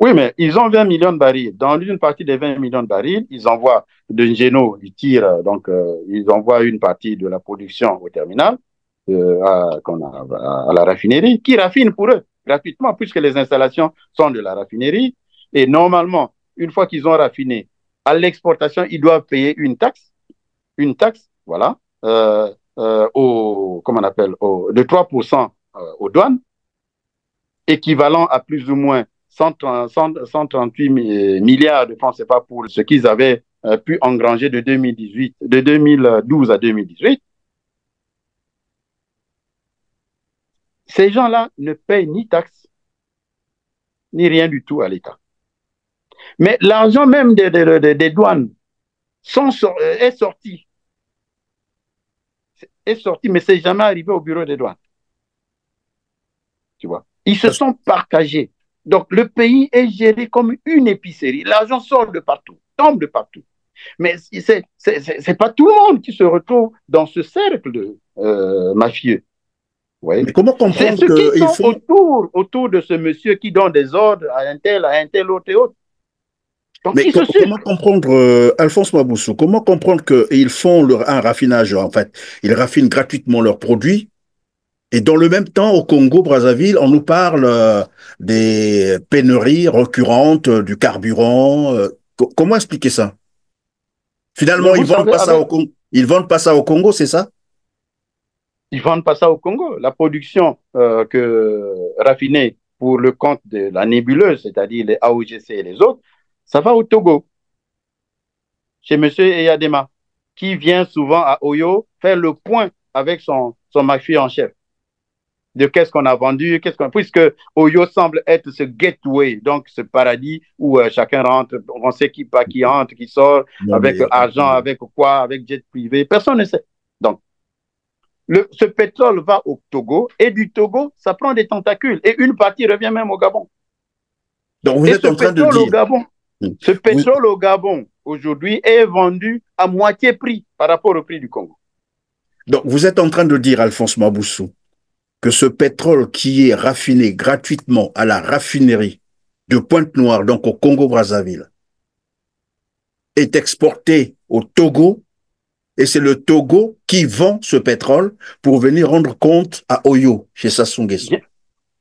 Oui, mais ils ont 20 millions de barils. Dans une partie des 20 millions de barils, ils envoient de Ngeno, ils tirent, donc ils envoient une partie de la production au terminal, à la raffinerie, qui raffine pour eux gratuitement, puisque les installations sont de la raffinerie. Et normalement, une fois qu'ils ont raffiné, à l'exportation, ils doivent payer une taxe, voilà, comment on appelle, de 3% aux douanes, équivalent à plus ou moins 138 milliards de francs CFA pour ce qu'ils avaient pu engranger de 2012 à 2018. Ces gens-là ne payent ni taxes, ni rien du tout à l'État. Mais l'argent même des douanes est sorti. Mais c'est jamais arrivé au bureau des douanes. Tu vois. Ils se sont partagés. Donc, le pays est géré comme une épicerie. L'argent sort de partout, tombe de partout. Mais c'est pas tout le monde qui se retrouve dans ce cercle de mafieux. Ouais. Mais comment comprendre c'est ceux qui sont autour de ce monsieur qui donne des ordres à un tel, autre et autre. Donc, mais comment comprendre, Alphonse Maboussou, comment comprendre qu'ils font un raffinage, en fait, ils raffinent gratuitement leurs produits, et dans le même temps, au Congo-Brazzaville, on nous parle des pénuries récurrentes, du carburant. Comment expliquer ça? Finalement, ils vendent pas ça au Congo. Ils vendent pas ça au Congo, c'est ça? Ils vendent pas ça au Congo. La production raffinée pour le compte de la nébuleuse, c'est-à-dire les AOGC et les autres, ça va au Togo, chez M. Eyadema, qui vient souvent à Oyo faire le point avec son mafieux en chef de qu'est-ce qu'on a vendu, puisque Oyo semble être ce gateway, donc ce paradis où chacun rentre, on sait qui entre, qui sort, avec argent, avec quoi, avec jet privé, personne ne sait. Donc, ce pétrole va au Togo, et du Togo, ça prend des tentacules, et une partie revient même au Gabon. Donc, vous êtes en train de dire... Ce pétrole au Gabon, aujourd'hui, est vendu à moitié prix par rapport au prix du Congo. Donc, vous êtes en train de dire, Alphonse Maboussou, que ce pétrole qui est raffiné gratuitement à la raffinerie de Pointe-Noire, donc au Congo-Brazzaville, est exporté au Togo, et c'est le Togo qui vend ce pétrole pour venir rendre compte à Oyo, chez Sassou Nguesso.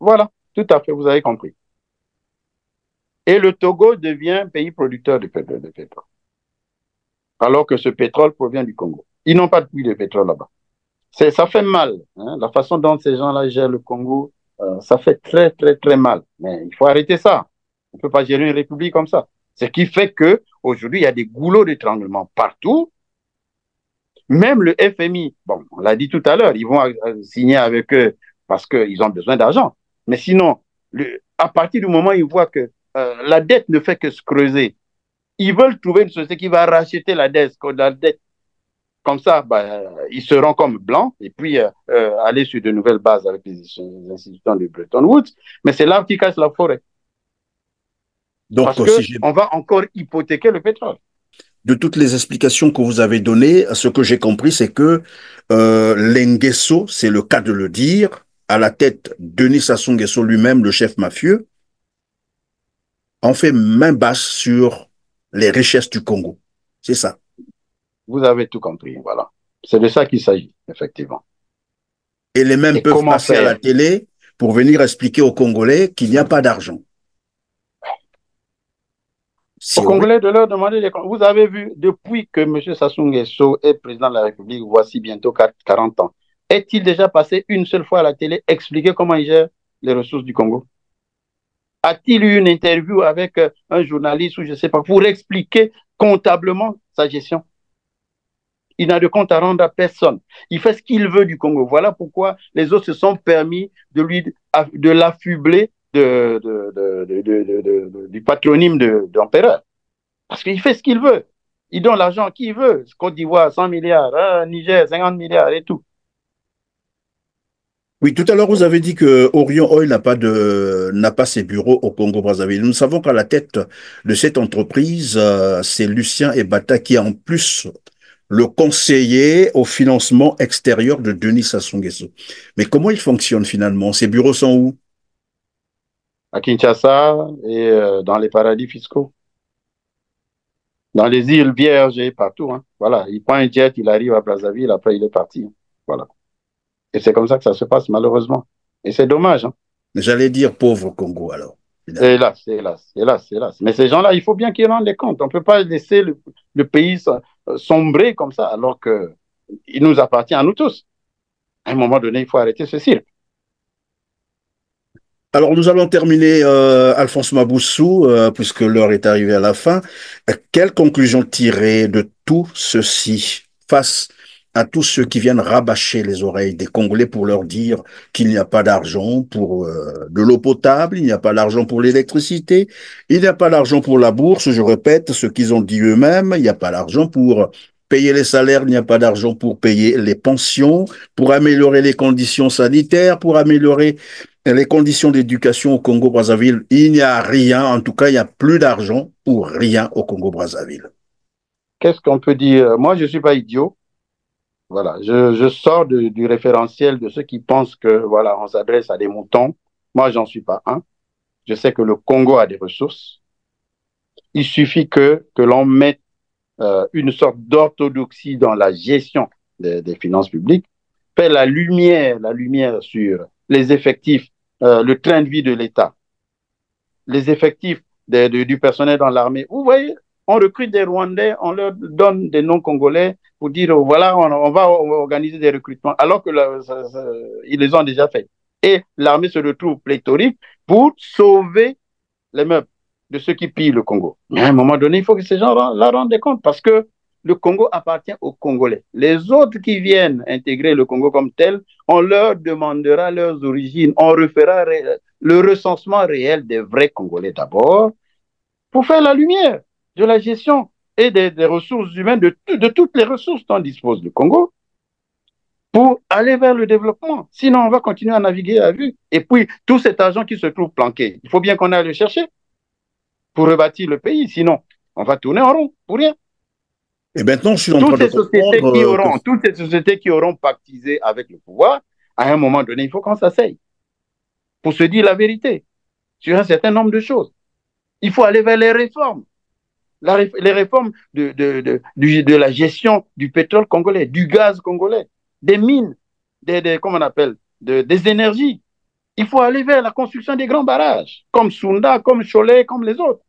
Voilà, tout à fait, vous avez compris. Et le Togo devient pays producteur de pétrole. Alors que ce pétrole provient du Congo. Ils n'ont pas de puits de pétrole là-bas. Ça fait mal. Hein? La façon dont ces gens-là gèrent le Congo, ça fait très, très, très mal. Mais il faut arrêter ça. On ne peut pas gérer une république comme ça. Ce qui fait qu'aujourd'hui, il y a des goulots d'étranglement partout. Même le FMI, bon, on l'a dit tout à l'heure, ils vont signer avec eux parce qu'ils ont besoin d'argent. Mais sinon, à partir du moment où ils voient que la dette ne fait que se creuser. Ils veulent trouver une société qui va racheter la dette. Comme ça, ils seront comme blancs et puis aller sur de nouvelles bases avec les institutions de Bretton Woods. Mais c'est l'arbre qui cache la forêt. Donc, parce qu'on va encore hypothéquer le pétrole. de toutes les explications que vous avez données, ce que j'ai compris, c'est que l'Nguesso, c'est le cas de le dire, à la tête Denis Sassou Nguesso lui-même, le chef mafieux, en fait main basse sur les richesses du Congo. C'est ça. Vous avez tout compris, voilà. C'est de ça qu'il s'agit, effectivement. Et les mêmes Et peuvent comment passer à la faire? télé pour venir expliquer aux Congolais qu'il n'y a pas d'argent. Aux C'est horrible. Congolais de leur demander des comptes. Vous avez vu, depuis que M. Sassou Nguesso est président de la République, voici bientôt 40 ans, est-il déjà passé une seule fois à la télé expliquer comment il gère les ressources du Congo? A-t-il eu une interview avec un journaliste ou je ne sais pas pour expliquer comptablement sa gestion? Il n'a de compte à rendre à personne. Il fait ce qu'il veut du Congo. Voilà pourquoi les autres se sont permis de l'affubler du patronyme d'empereur. Parce qu'il fait ce qu'il veut. Il donne l'argent à qui il veut. Côte d'Ivoire, 100 milliards, Niger, 50 milliards et tout. Oui, tout à l'heure, vous avez dit que Orion Oil n'a pas ses bureaux au Congo-Brazzaville. Nous savons qu'à la tête de cette entreprise, c'est Lucien Ebata qui est en plus le conseiller au financement extérieur de Denis Sassou Nguesso. Mais comment il fonctionne finalement? Ses bureaux sont où? À Kinshasa et dans les paradis fiscaux. Dans les îles Vierges et partout. Hein. Voilà, il prend un jet, il arrive à Brazzaville, après il est parti. Voilà. Et c'est comme ça que ça se passe, malheureusement. Et c'est dommage. Hein. J'allais dire pauvre Congo alors. Finalement. Hélas, hélas, hélas, hélas. Mais ces gens-là, il faut bien qu'ils rendent des comptes. On ne peut pas laisser le pays sombrer comme ça, alors qu'il nous appartient à nous tous. À un moment donné, il faut arrêter ce cirque. Alors, nous allons terminer, Alphonse Maboussou, puisque l'heure est arrivée à la fin. Quelle conclusion tirer de tout ceci face à tous ceux qui viennent rabâcher les oreilles des Congolais pour leur dire qu'il n'y a pas d'argent pour de l'eau potable, il n'y a pas d'argent pour l'électricité, il n'y a pas d'argent pour la bourse, je répète ce qu'ils ont dit eux-mêmes, il n'y a pas d'argent pour payer les salaires, il n'y a pas d'argent pour payer les pensions, pour améliorer les conditions sanitaires, pour améliorer les conditions d'éducation au Congo-Brazzaville, il n'y a rien, en tout cas, il n'y a plus d'argent pour rien au Congo-Brazzaville. Qu'est-ce qu'on peut dire? Moi, je ne suis pas idiot. Voilà, je sors du référentiel de ceux qui pensent que voilà, on s'adresse à des moutons. Moi, j'en suis pas un. Je sais que le Congo a des ressources. Il suffit que l'on mette une sorte d'orthodoxie dans la gestion des finances publiques, faire la lumière sur les effectifs, le train de vie de l'État, les effectifs du personnel dans l'armée. Vous voyez, on recrute des Rwandais, on leur donne des noms congolais pour dire, voilà, on va organiser des recrutements, alors que ils les ont déjà fait. Et l'armée se retrouve pléthorique pour sauver les meubles de ceux qui pillent le Congo. Mais à un moment donné, il faut que ces gens-là rendent des comptes parce que le Congo appartient aux Congolais. Les autres qui viennent intégrer le Congo comme tel, on leur demandera leurs origines, on refera le recensement réel des vrais Congolais d'abord pour faire la lumière de la gestion et des ressources humaines, de toutes les ressources dont dispose le Congo pour aller vers le développement. Sinon, on va continuer à naviguer à vue. Et puis, tout cet argent qui se trouve planqué, il faut bien qu'on aille le chercher pour rebâtir le pays. Sinon, on va tourner en rond pour rien. Et maintenant, je suis en train de comprendre toutes ces sociétés qui auront pactisé avec le pouvoir, à un moment donné, il faut qu'on s'asseye pour se dire la vérité sur un certain nombre de choses. Il faut aller vers les réformes. Les réformes de la gestion du pétrole congolais, du gaz congolais, des mines, comment on appelle, des énergies. Il faut aller vers la construction des grands barrages, comme Sunda, comme Cholet, comme les autres.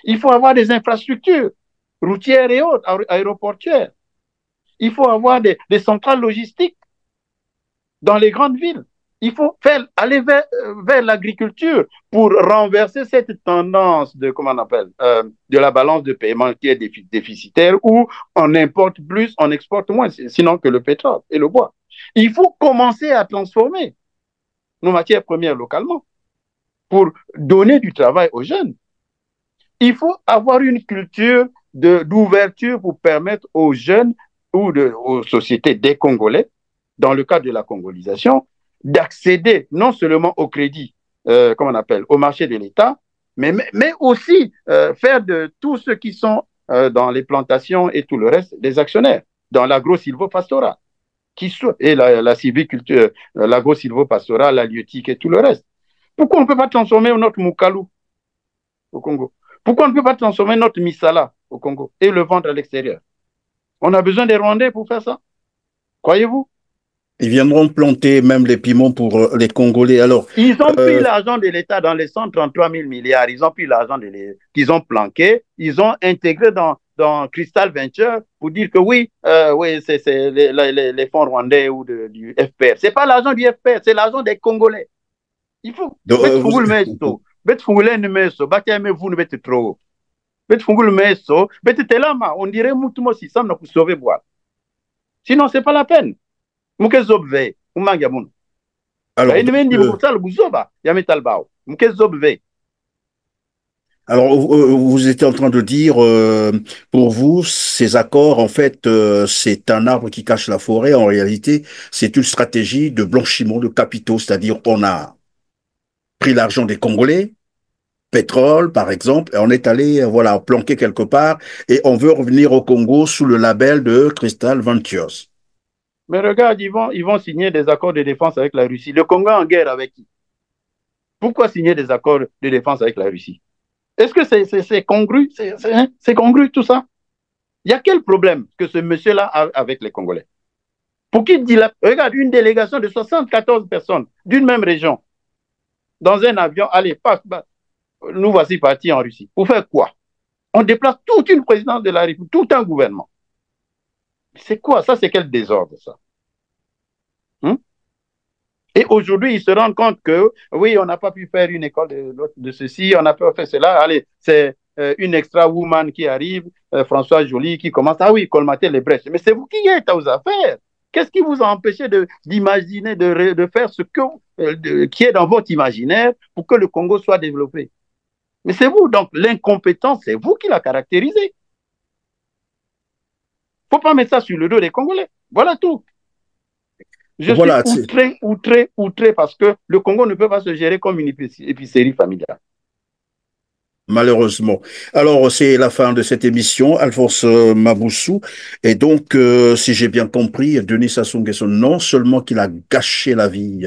Il faut avoir des infrastructures routières et autres, aéroportuaires. Il faut avoir des centrales logistiques dans les grandes villes. Il faut aller vers l'agriculture pour renverser cette tendance comment on appelle, de la balance de paiement qui est déficitaire où on importe plus, on exporte moins, sinon que le pétrole et le bois. Il faut commencer à transformer nos matières premières localement pour donner du travail aux jeunes. Il faut avoir une culture d'ouverture pour permettre aux jeunes ou aux sociétés des Congolais, dans le cadre de la congolisation, d'accéder non seulement au crédit, comment on appelle, au marché de l'État, mais aussi faire de tous ceux qui sont dans les plantations et tout le reste, des actionnaires, dans l'agro-silvopastorat, et la sylviculture, l'agro-silvopastorat, l'halieutique et tout le reste. Pourquoi on ne peut pas transformer notre moukalou au Congo? Pourquoi on ne peut pas transformer notre misala au Congo et le vendre à l'extérieur? On a besoin des Rwandais pour faire ça. Croyez-vous? Ils viendront planter même les piments pour les Congolais. Alors, ils ont pris l'argent de l'État dans les 133 000 milliards. Ils ont pris l'argent qu'ils ont planqué. Ils ont intégré dans Crystal Venture pour dire que oui, c'est les fonds rwandais ou du FPR. Ce n'est pas l'argent du FPR, c'est l'argent des Congolais. Il faut. On dirait Moutumo si ça nous sauver boire. Sinon, ce n'est pas la peine. Alors, vous étiez en train de dire, pour vous, ces accords, en fait, c'est un arbre qui cache la forêt. En réalité, c'est une stratégie de blanchiment de capitaux, c'est-à-dire qu'on a pris l'argent des Congolais, pétrole, par exemple, et on est allé, voilà, planquer quelque part, et on veut revenir au Congo sous le label de Crystal Ventures. Mais regarde, ils vont signer des accords de défense avec la Russie. Le Congo en guerre avec qui? Pourquoi signer des accords de défense avec la Russie? Est-ce que c'est congru? C'est congru tout ça? Il y a quel problème que ce monsieur-là a avec les Congolais? Pour qui dit là? Regarde, une délégation de 74 personnes d'une même région, dans un avion, allez, nous voici partis en Russie. Pour faire quoi? On déplace toute une présidence de la République, tout un gouvernement. C'est quoi ça? C'est quel désordre ça? Et aujourd'hui, ils se rendent compte que oui, on n'a pas pu faire une école de ceci, on n'a pas fait cela. Allez, c'est une extra woman qui arrive, François Joly, qui commence colmater les brèches. Mais c'est vous qui êtes aux affaires. Qu'est-ce qui vous a empêché d'imaginer, de faire ce qui est dans votre imaginaire pour que le Congo soit développé? Mais c'est vous. Donc, l'incompétence, c'est vous qui la caractérisez. Il ne faut pas mettre ça sur le dos des Congolais. Voilà tout. Je suis outré parce que le Congo ne peut pas se gérer comme une épicerie familiale. Malheureusement. Alors, c'est la fin de cette émission, Alphonse Maboussou. Et donc, si j'ai bien compris, Denis Sassou Nguesso, non seulement qu'il a gâché la vie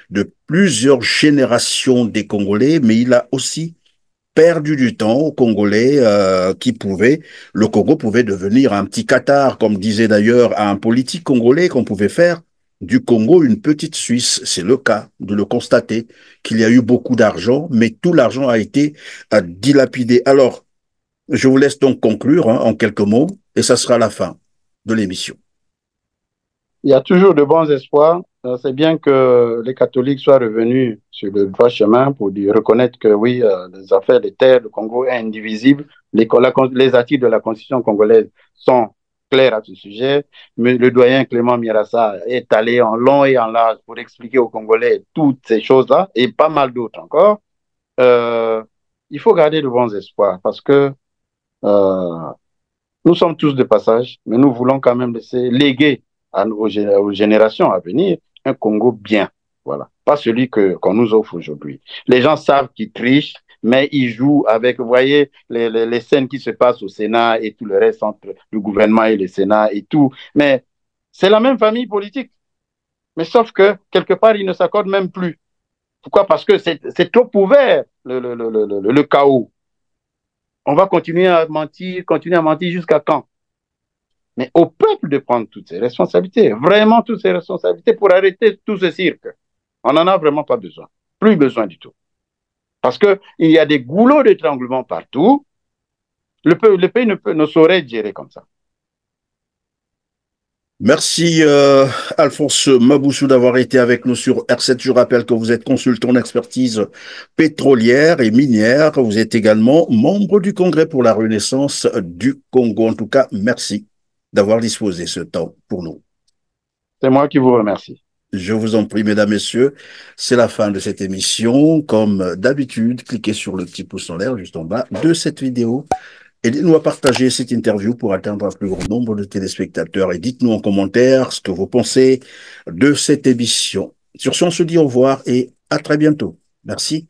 de plusieurs générations des Congolais, mais il a aussi perdu du temps aux Congolais le Congo pouvait devenir un petit Qatar, comme disait d'ailleurs un politique congolais qu'on pouvait faire du Congo une petite Suisse. C'est le cas de le constater qu'il y a eu beaucoup d'argent, mais tout l'argent a été dilapidé. Alors, je vous laisse donc conclure en quelques mots et ça sera la fin de l'émission. Il y a toujours de bons espoirs. C'est bien que les catholiques soient revenus sur le droit chemin pour reconnaître que oui, les affaires des terres, le Congo est indivisible. Les articles de la Constitution congolaise sont clairs à ce sujet. Mais le doyen Clément Mirassa est allé en long et en large pour expliquer aux Congolais toutes ces choses-là et pas mal d'autres encore. Il faut garder de bons espoirs parce que nous sommes tous de passage, mais nous voulons quand même laisser léguer aux générations à venir un Congo bien, voilà, pas celui qu'on nous offre aujourd'hui. Les gens savent qu'ils trichent, mais ils jouent avec, vous voyez, les scènes qui se passent au Sénat et tout le reste entre le gouvernement et le Sénat et tout, mais c'est la même famille politique. Mais sauf que, quelque part, ils ne s'accordent même plus. Pourquoi? Parce que c'est trop ouvert, le chaos. On va continuer à mentir jusqu'à quand? Mais au peuple de prendre toutes ses responsabilités, vraiment toutes ses responsabilités pour arrêter tout ce cirque. On n'en a vraiment pas besoin. Plus besoin du tout. Parce qu'il y a des goulots d'étranglement partout. Le pays ne saurait être géré comme ça. Merci Alphonse Maboussou d'avoir été avec nous sur R7. Je rappelle que vous êtes consultant en expertise pétrolière et minière. Vous êtes également membre du Congrès pour la Renaissance du Congo. En tout cas, merci d'avoir disposé ce temps pour nous. C'est moi qui vous remercie. Je vous en prie, mesdames, messieurs, c'est la fin de cette émission. Comme d'habitude, cliquez sur le petit pouce en l'air juste en bas de cette vidéo. Aidez-nous à partager cette interview pour atteindre un plus grand nombre de téléspectateurs et dites-nous en commentaire ce que vous pensez de cette émission. Sur ce, on se dit au revoir et à très bientôt. Merci.